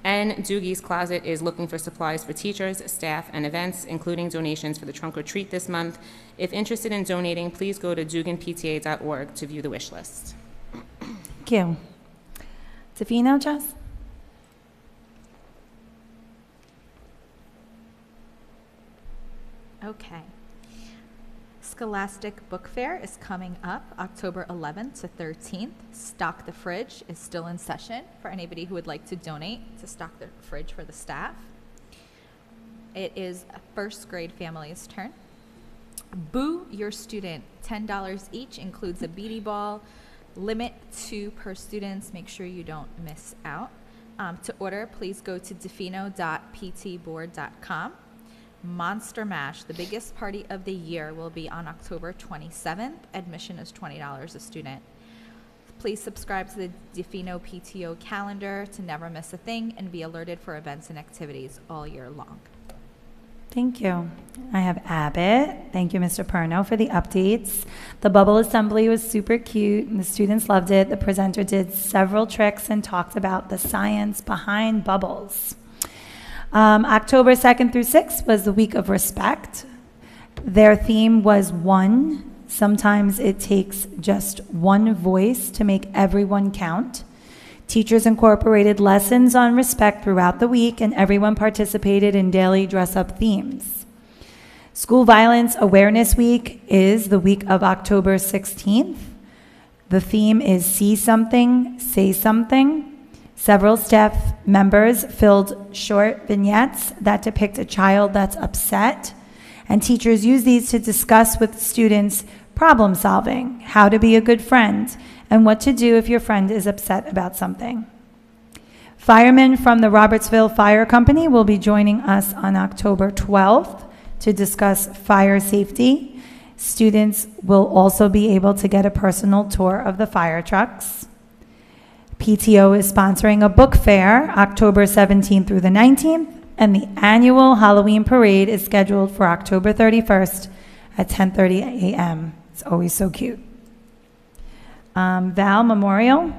And Doogie's Closet is looking for supplies for teachers, staff, and events, including donations for the trunk or treat this month. If interested in donating, please go to duganpta.org to view the wish list. Thank you. Tafino, Jess? Okay. Scholastic Book Fair is coming up October 11th to 13th. Stock the Fridge is still in session for anybody who would like to donate to stock the fridge for the staff. It is a first grade family's turn. Boo Your Student, $10 each, includes a beanie ball. Limit 2 per students. Make sure you don't miss out. To order, please go to defino.ptboard.com. Monster Mash, the biggest party of the year, will be on October 27th. Admission is $20 a student. Please subscribe to the Defino PTO calendar to never miss a thing and be alerted for events and activities all year long. Thank you. I have Abbott. Thank you, Mr. Perno, for the updates. The bubble assembly was super cute, and the students loved it. The presenter did several tricks and talked about the science behind bubbles. October 2nd through 6th was the week of respect. Their theme was one. Sometimes it takes just one voice to make everyone count. Teachers incorporated lessons on respect throughout the week, and everyone participated in daily dress-up themes. School Violence Awareness Week is the week of October 16th. The theme is See Something, Say Something. Several staff members filled short vignettes that depict a child that's upset, and teachers use these to discuss with students problem solving, how to be a good friend, and what to do if your friend is upset about something. Firemen from the Robertsville Fire Company will be joining us on October 12th to discuss fire safety. Students will also be able to get a personal tour of the fire trucks. PTO is sponsoring a book fair October 17th through the 19th, and the annual Halloween parade is scheduled for October 31st at 10:30 a.m. It's always so cute. Val Memorial.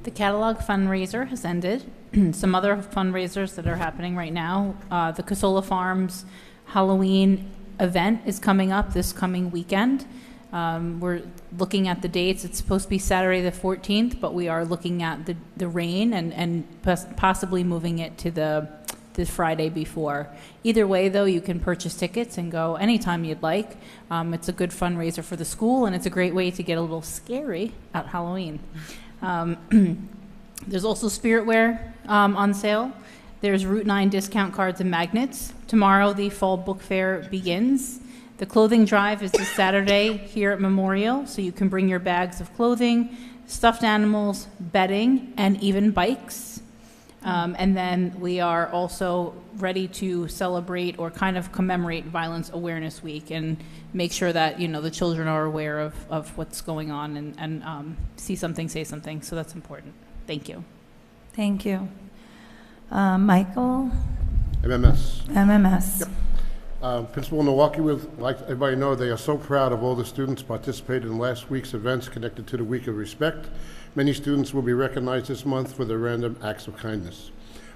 The catalog fundraiser has ended. Some other fundraisers that are happening right now. The Casola Farms Halloween event is coming up this coming weekend. We're looking at the dates. It's supposed to be Saturday the 14th, but we are looking at the rain and possibly moving it to the Friday before. Either way, though, you can purchase tickets and go anytime you'd like. It's a good fundraiser for the school, and it's a great way to get a little scary at Halloween. There's also spiritware on sale. There's Route 9 discount cards and magnets. Tomorrow, the fall book fair begins. The clothing drive is this Saturday here at Memorial, so you can bring your bags of clothing, stuffed animals, bedding, and even bikes. And then we are also ready to celebrate or kind of commemorate Violence Awareness Week and make sure that, the children are aware of what's going on and see something, say something. So that's important. Thank you. Thank you. Michael? MMS. Yep. Principal Milwaukee would like everybody to know they are so proud of all the students participated in last week's events connected to the Week of Respect. Many students will be recognized this month for their random acts of kindness.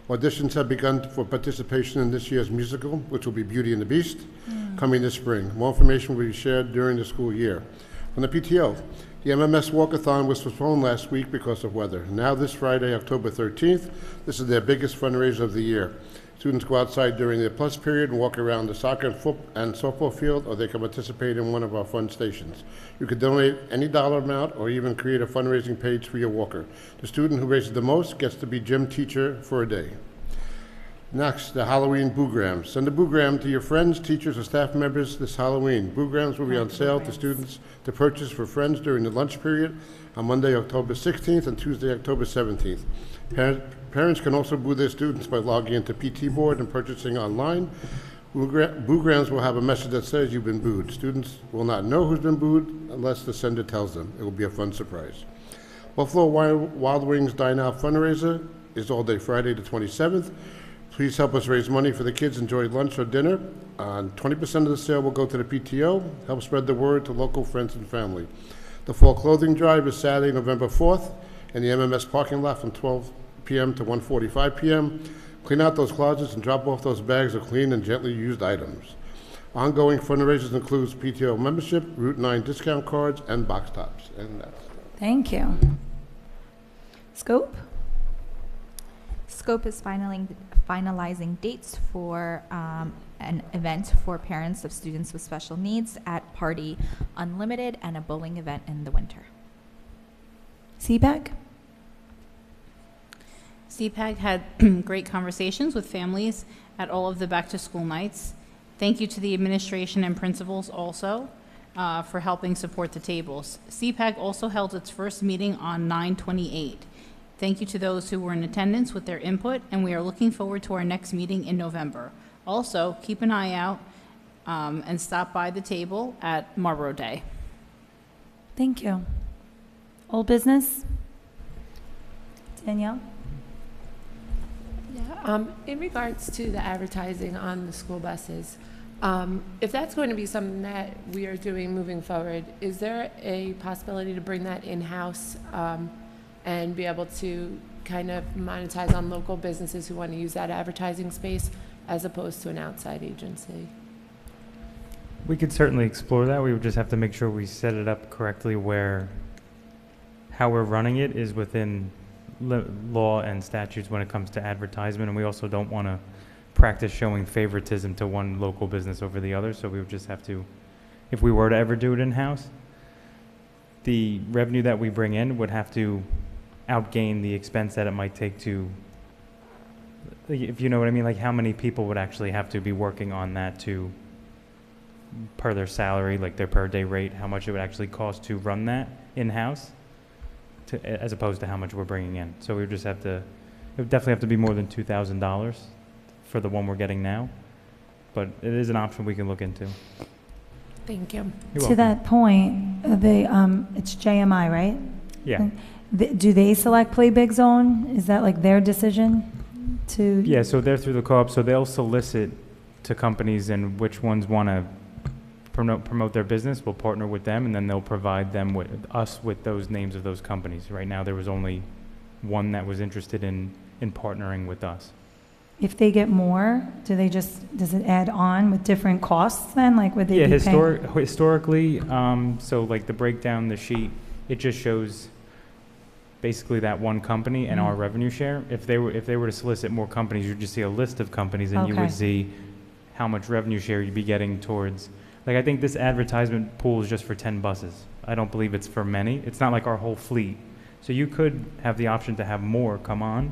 Auditions have begun for participation in this year's musical, which will be Beauty and the Beast, coming this spring. More information will be shared during the school year. On the PTO, the MMS Walkathon was postponed last week because of weather. Now this Friday, October 13th, this is their biggest fundraiser of the year. Students go outside during their plus period and walk around the soccer and softball field, or they can participate in one of our fun stations. You can donate any dollar amount or even create a fundraising page for your walker. The student who raises the most gets to be gym teacher for a day. Next, the Halloween Boograms. Send a Boogram to your friends, teachers, or staff members this Halloween. Boograms will be on sale to students to purchase for friends during the lunch period on Monday, October 16th and Tuesday, October 17th. Parents can also boo their students by logging into PT Board and purchasing online. Boograms will have a message that says you've been booed. Students will not know who's been booed unless the sender tells them. It will be a fun surprise. Buffalo Wild Wings Dine Out fundraiser is all day Friday the 27th. Please help us raise money for the kids. Enjoy lunch or dinner. 20% of the sale will go to the PTO. Help spread the word to local friends and family. The fall clothing drive is Saturday, November 4th in the MMS parking lot from 12 p.m. to 1:45 p.m. Clean out those closets and drop off those bags of clean and gently used items. Ongoing fundraisers includes PTO membership, Route 9 discount cards, and box tops. And that's Thank you. Scope? Scope is finalizing dates for an event for parents of students with special needs at Party Unlimited and a bowling event in the winter. CPAC? CPAC had great conversations with families at all of the back-to-school nights. Thank you to the administration and principals also for helping support the tables. CPAC also held its first meeting on 9/28. Thank you to those who were in attendance with their input, and we are looking forward to our next meeting in November. Also, keep an eye out and stop by the table at Marlboro Day. Thank you. Old business? Danielle? Yeah, in regards to the advertising on the school buses, if that's going to be something that we are doing moving forward, is there a possibility to bring that in-house and be able to kind of monetize on local businesses who want to use that advertising space as opposed to an outside agency? We could certainly explore that. We would just have to make sure we set it up correctly where how we're running it is within law and statutes when it comes to advertisement, and we also don't want to practice showing favoritism to one local business over the other, so we would just have to, if we were to ever do it in-house, the revenue that we bring in would have to outgain the expense that it might take to, if you know what I mean, like how many people would actually have to be working on that to, per their salary, like their per day rate, how much it would actually cost to run that in-house, as opposed to how much we're bringing in. So we would just have to, it would definitely have to be more than $2,000 for the one we're getting now, but it is an option we can look into. Thank you. You're To welcome. that point, it's JMI, right? Yeah. Do they select Play Big Zone? Is that like their decision to? Yeah, so they're through the co-op, so they'll solicit to companies and which ones want to promote their business. We'll partner with them, and then they'll provide them with us with those names of those companies. Right now, there was only one that was interested in partnering with us. If they get more, does it add on with different costs then? Like would they Yeah, be paying? historically, so like the breakdown, the sheet, it just shows basically that one company and our revenue share. If they were to solicit more companies, you'd just see a list of companies, and you Okay. would see how much revenue share you'd be getting towards. Like, I think this advertisement pool is just for 10 buses. I don't believe it's for many. It's not like our whole fleet. So you could have the option to have more come on.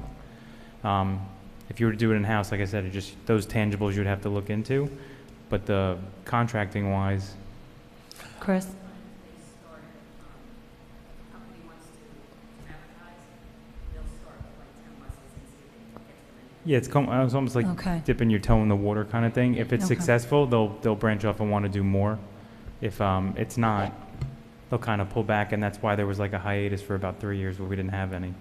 If you were to do it in-house, like I said, it just those tangibles you'd have to look into. But the contracting wise, Chris? yeah, it's almost like Okay. dipping your toe in the water kind of thing. If it's Okay. successful, they'll branch off and want to do more. If it's not, they'll kind of pull back, and that's why there was like a hiatus for about 3 years where we didn't have any.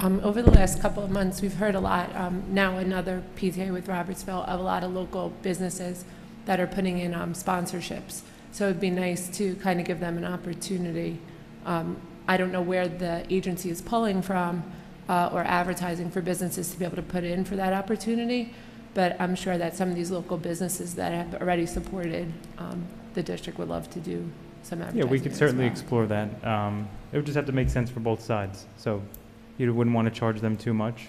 Over the last couple of months, we've heard a lot, now another PTA with Robertsville, of a lot of local businesses that are putting in sponsorships. So it'd be nice to kind of give them an opportunity. I don't know where the agency is pulling from or advertising for businesses to be able to put in for that opportunity, but I'm sure that some of these local businesses that have already supported the district would love to do some advertising. Yeah, we could as certainly well. explore that. It would just have to make sense for both sides. So you wouldn't want to charge them too much,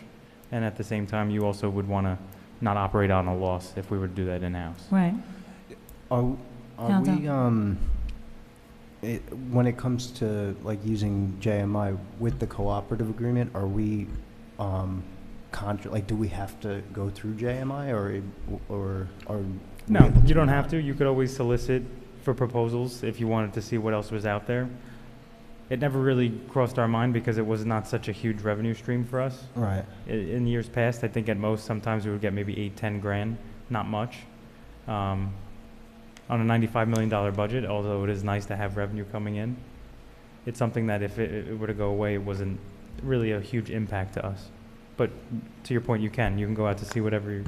and at the same time, you also would want to not operate on a loss if we were to do that in-house. Right. Are Aldo. we, when it comes to like using JMI with the cooperative agreement, are we, like, do we have to go through JMI or are? No, you don't have to. You could always solicit for proposals if you wanted to see what else was out there. It never really crossed our mind because it was not such a huge revenue stream for us. Right. In years past, I think at most, sometimes we would get maybe 8-10 grand, not much. On a $95 million budget, although it is nice to have revenue coming in, it's something that if it were to go away, it wasn't really a huge impact to us. But to your point, you can go out to see whatever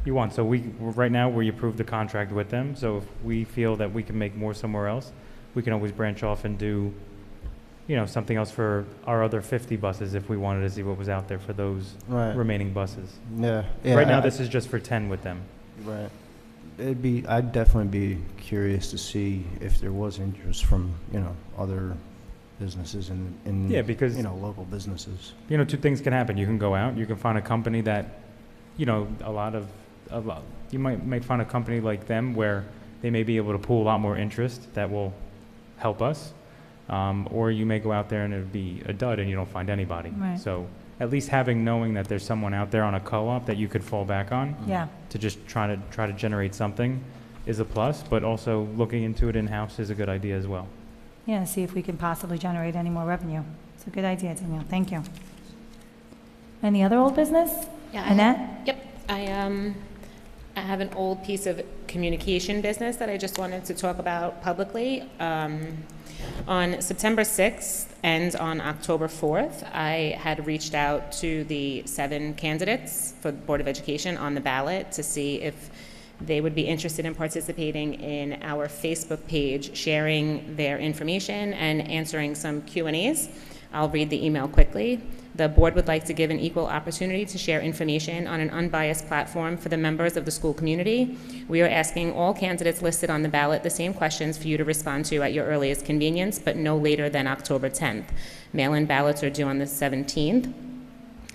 you want. So right now, we approved the contract with them. So if we feel that we can make more somewhere else, we can always branch off and do, something else for our other 50 buses if we wanted to see what was out there for those remaining buses. Yeah. Right now, this is just for 10 with them. Right. I'd definitely be curious to see if there was interest from, other businesses and Yeah, because local businesses. Two things can happen. You can go out, you can find a company that, you might find a company like them where they may be able to pull a lot more interest that will help us. Or you may go out there and it'd be a dud and you don't find anybody. Right. So at least knowing that there's someone out there on a co-op that you could fall back on Yeah. to just try to generate something is a plus, but also looking into it in-house is a good idea as well. Yeah, see if we can possibly generate any more revenue. It's a good idea, Danielle. Thank you. Any other old business? Yeah, Annette? Yep. I have an old piece of communication business that I just wanted to talk about publicly. On September 6th and on October 4th, I had reached out to the 7 candidates for the Board of Education on the ballot to see if they would be interested in participating in our Facebook page, sharing their information and answering some Q&As. I'll read the email quickly. The board would like to give an equal opportunity to share information on an unbiased platform for the members of the school community. We are asking all candidates listed on the ballot the same questions for you to respond to at your earliest convenience, but no later than October 10th. Mail-in ballots are due on the 17th.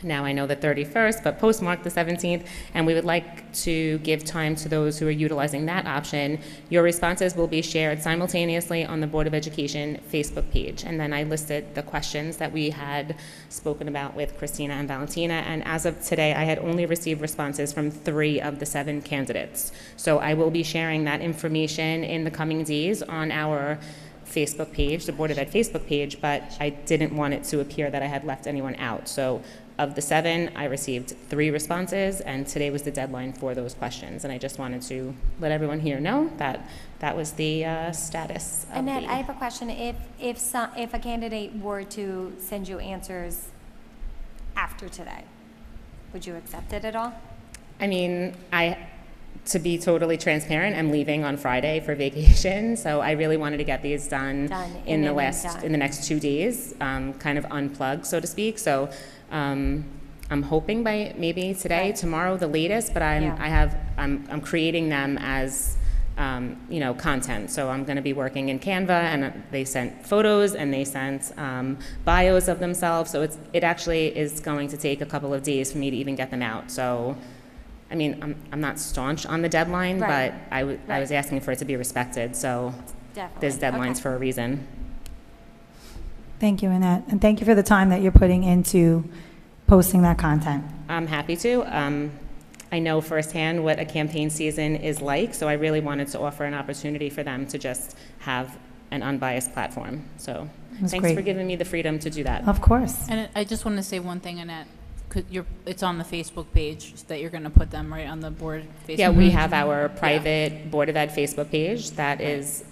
Now I know the 31st, but postmark the 17th, and we would like to give time to those who are utilizing that option. Your responses will be shared simultaneously on the Board of Education Facebook page. And then I listed the questions that we had spoken about with Christina and Valentina, and as of today, I had only received responses from 3 of the 7 candidates. So I will be sharing that information in the coming days on our Facebook page, the Board of Ed Facebook page, but I didn't want it to appear that I had left anyone out. So of the 7, I received 3 responses, and today was the deadline for those questions. And I just wanted to let everyone here know that that was the status of Annette, the... I have a question. If a candidate were to send you answers after today, would you accept it at all? I mean, to be totally transparent, I'm leaving on Friday for vacation, so I really wanted to get these done in the next 2 days, kind of unplugged, so to speak. So I'm hoping by maybe today, tomorrow, the latest. But I'm creating them as content. So I'm going to be working in Canva, and they sent photos and they sent bios of themselves. So it actually is going to take a couple of days for me to even get them out. So. I mean, I'm not staunch on the deadline, but I was asking for it to be respected, so there's deadlines for a reason. Thank you, Annette, and thank you for the time that you're putting into posting that content. I'm happy to. I know firsthand what a campaign season is like, so I really wanted to offer an opportunity for them to just have an unbiased platform. So thanks for giving me the freedom to do that. Of course. And I just want to say one thing, Annette. It's on the Facebook page that you're going to put them right on the board Facebook page. Yeah, we have our private Board of Ed Facebook page that is,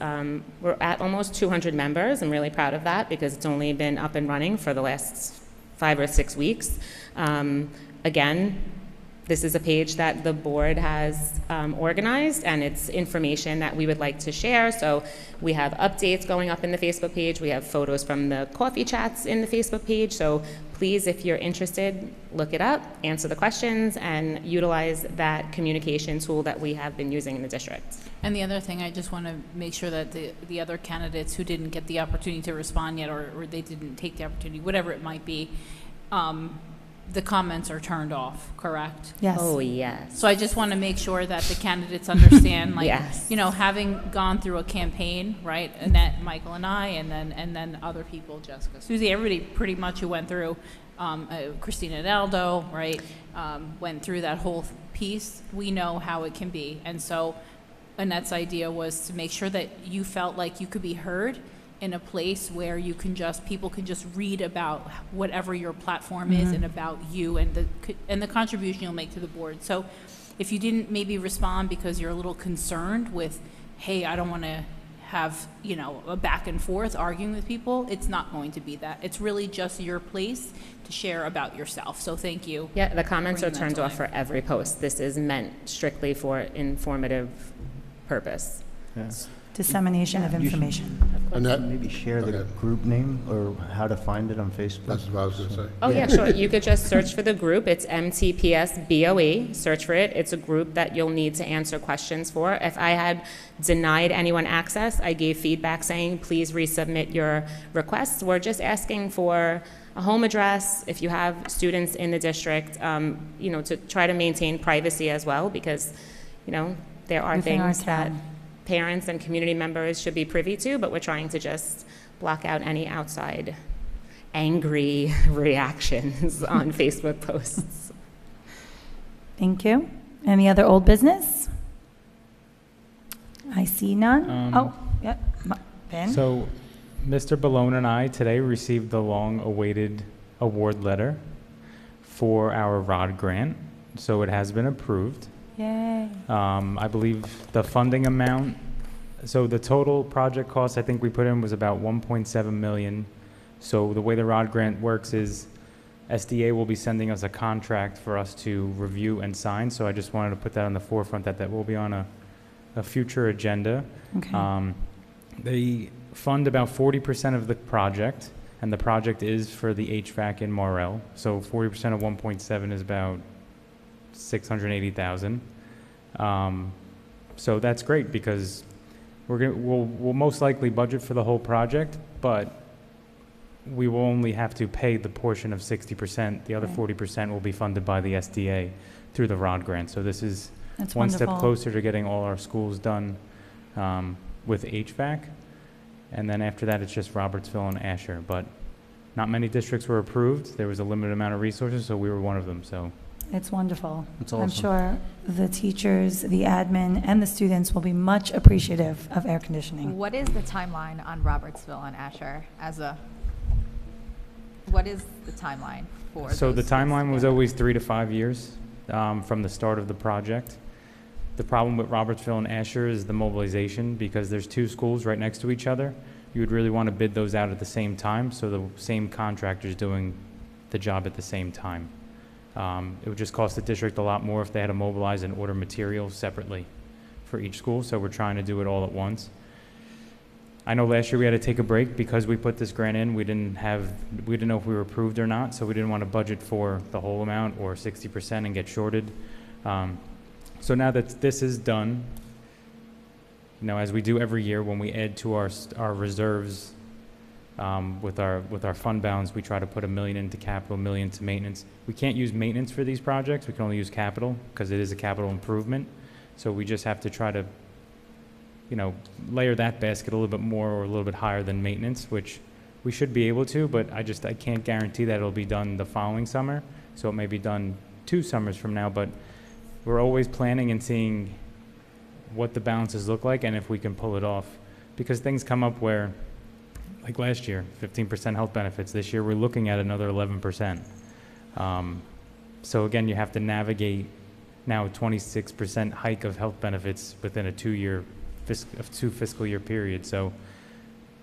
we're at almost 200 members. I'm really proud of that because it's only been up and running for the last 5 or 6 weeks. Again, this is a page that the board has organized, and it's information that we would like to share. So we have updates going up in the Facebook page. We have photos from the coffee chats in the Facebook page. So please, if you're interested, look it up, answer the questions, and utilize that communication tool that we have been using in the district. And the other thing, I just want to make sure that the other candidates who didn't get the opportunity to respond yet, or they didn't take the opportunity, whatever it might be, the comments are turned off, correct? Yes. Oh, yes. So I just want to make sure that the candidates understand, like, Yes. Having gone through a campaign, right? Annette, Michael, and I, and then other people, Jessica, Susie, everybody pretty much who went through, Christina and Aldo, right? Went through that whole piece. We know how it can be, and so Annette's idea was to make sure that you felt like you could be heard in a place where people can just read about whatever your platform is and about you and the contribution you'll make to the board. So if you didn't maybe respond because you're a little concerned with, hey, I don't want to have, a back and forth arguing with people, it's not going to be that. It's really just your place to share about yourself. So thank you. Yeah, the comments are turned off for every post. This is meant strictly for informative purpose. Yes. Dissemination of information. Annette? Maybe share the group name or how to find it on Facebook. That's what I was going to say. Oh, yeah, sure. You could just search for the group. It's MTPS BOE. Search for it. It's a group that you'll need to answer questions for. If I had denied anyone access, I gave feedback saying, please resubmit your requests. We're just asking for a home address if you have students in the district, to try to maintain privacy as well, because, there are things that parents and community members should be privy to, but we're trying to just block out any outside angry reactions on Facebook posts. Thank you. Any other old business? I see none. Ben? So Mr. Ballone and I today received the long-awaited award letter for our ROD grant. So it has been approved. Yay. I believe the funding amount So the total project cost I think we put in was about 1.7 million. So the way the ROD grant works is SDA will be sending us a contract for us to review and sign. So I just wanted to put that on the forefront that will be on a future agenda. Okay. They fund about 40% of the project, and the project is for the HVAC in Morel. So 40% of 1.7 is about 680,000. So that's great because we'll most likely budget for the whole project, but we will only have to pay the portion of 60%. The other 40% will be funded by the SDA through the ROD grant. So this is That's one step wonderful. closer to getting all our schools done with HVAC. And then after that, it's just Robertsville and Asher. But not many districts were approved. There was a limited amount of resources, so we were one of them. So It's wonderful. It's I'm awesome. sure the teachers, the admin, and the students will be much appreciative of air conditioning. What is the timeline on Robertsville and Asher what is the timeline for So the those timeline was together? always 3 to 5 years from the start of the project. The problem with Robertsville and Asher is the mobilization because there's two schools right next to each other. You would really want to bid those out at the same time, so the same contractor's doing the job at the same time. It would just cost the district a lot more if they had to mobilize and order materials separately for each school, so we're trying to do it all at once. I know last year we had to take a break because we put this grant in. We didn't know if we were approved or not, so we didn't want to budget for the whole amount or 60% and get shorted. So now that this is done, as we do every year when we add to our reserves with our fund balance, we try to put $1 million into capital, $1 million to maintenance. We can't use maintenance for these projects. We can only use capital because it is a capital improvement. So we just have to try to layer that basket a little bit more or a little bit higher than maintenance, which we should be able to, but I can't guarantee that it'll be done the following summer. So it may be done 2 summers from now, but we're always planning and seeing what the balances look like and if we can pull it off. Because things come up where, like last year, 15% health benefits. This year we're looking at another 11%. So again, you have to navigate now a 26% hike of health benefits within a 2 fiscal year period. So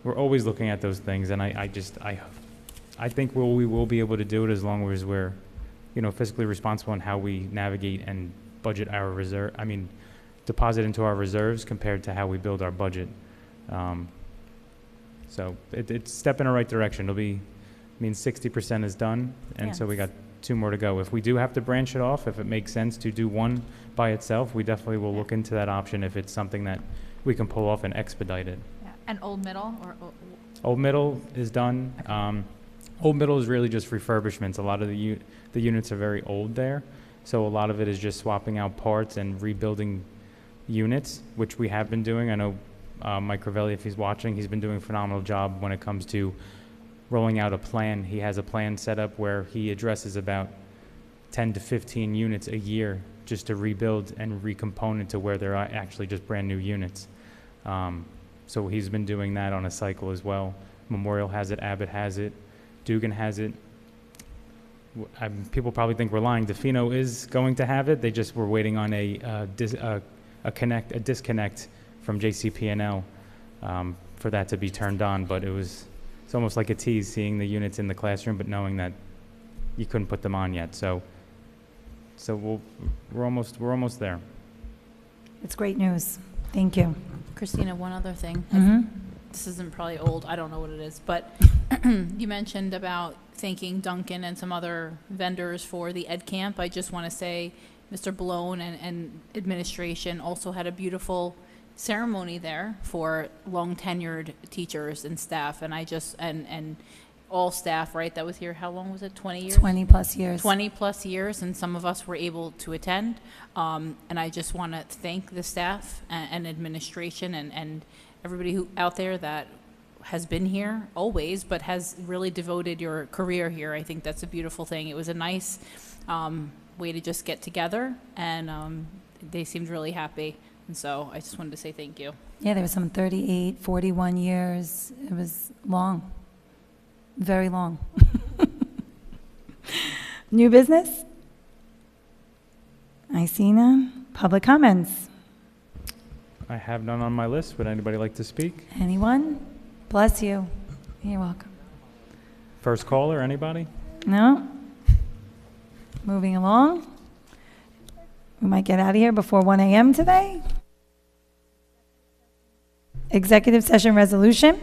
we're always looking at those things, and I think we will be able to do it as long as we're, fiscally responsible in how we navigate and budget our deposit into our reserves compared to how we build our budget. So it's a step in the right direction. 60% is done, and so we got 2 more to go. If we do have to branch it off, if it makes sense to do one by itself, we definitely will look into that option if it's something that we can pull off and expedite it. Yeah. And Old Middle Old Middle is done. Old Middle is really just refurbishments. A lot of the units are very old there, so a lot of it is just swapping out parts and rebuilding units, which we have been doing. I know Mike Ravelli, if he's watching, he's been doing a phenomenal job when it comes to rolling out a plan. He has a plan set up where he addresses about 10 to 15 units a year just to rebuild and recomponent to where they're actually just brand new units. So he's been doing that on a cycle as well. Memorial has it, Abbott has it, Dugan has it. People probably think we're lying. DeFino is going to have it. They just were waiting on a disconnect from JCP&L for that to be turned on. But it's almost like a tease seeing the units in the classroom, but knowing that you couldn't put them on yet. So we're almost there. It's great news. Thank you. Christina, one other thing. Mhm. This isn't probably old, I don't know what it is, but you mentioned about thanking Duncan and some other vendors for the Ed Camp. I just want to say Mr. Balone and administration also had a beautiful ceremony there for long tenured teachers and staff, and and all staff, right, that was here, how long was it, 20 years? 20 plus years. 20 plus years, and some of us were able to attend. And I just want to thank the staff and administration and everybody who out there that has been here always, but has really devoted your career here. I think that's a beautiful thing. It was a nice way to just get together, and they seemed really happy. And so I just wanted to say thank you. Yeah, there was some 38, 41 years. It was long. Very long. New business? I see none. Public comments? I have none on my list. Would anybody like to speak? Anyone? Bless you. You're welcome. First caller, anybody? No? Moving along. We might get out of here before 1 a.m. today. Executive session resolution.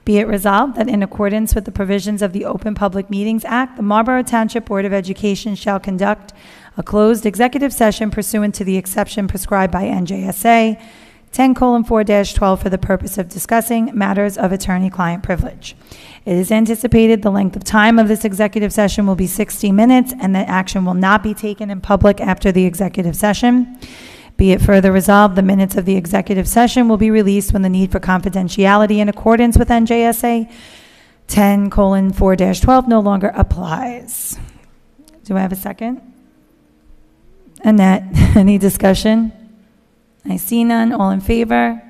Be it resolved that in accordance with the provisions of the Open Public Meetings Act, the Marlboro Township Board of Education shall conduct a closed executive session pursuant to the exception prescribed by NJSA 10:4-12 for the purpose of discussing matters of attorney-client privilege. It is anticipated the length of time of this executive session will be 60 minutes and that action will not be taken in public after the executive session. Be it further resolved, the minutes of the executive session will be released when the need for confidentiality in accordance with NJSA 10:4-12 no longer applies. Do I have a second? Annette, any discussion? I see none. All in favor?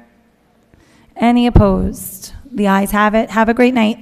Any opposed? The ayes have it. Have a great night.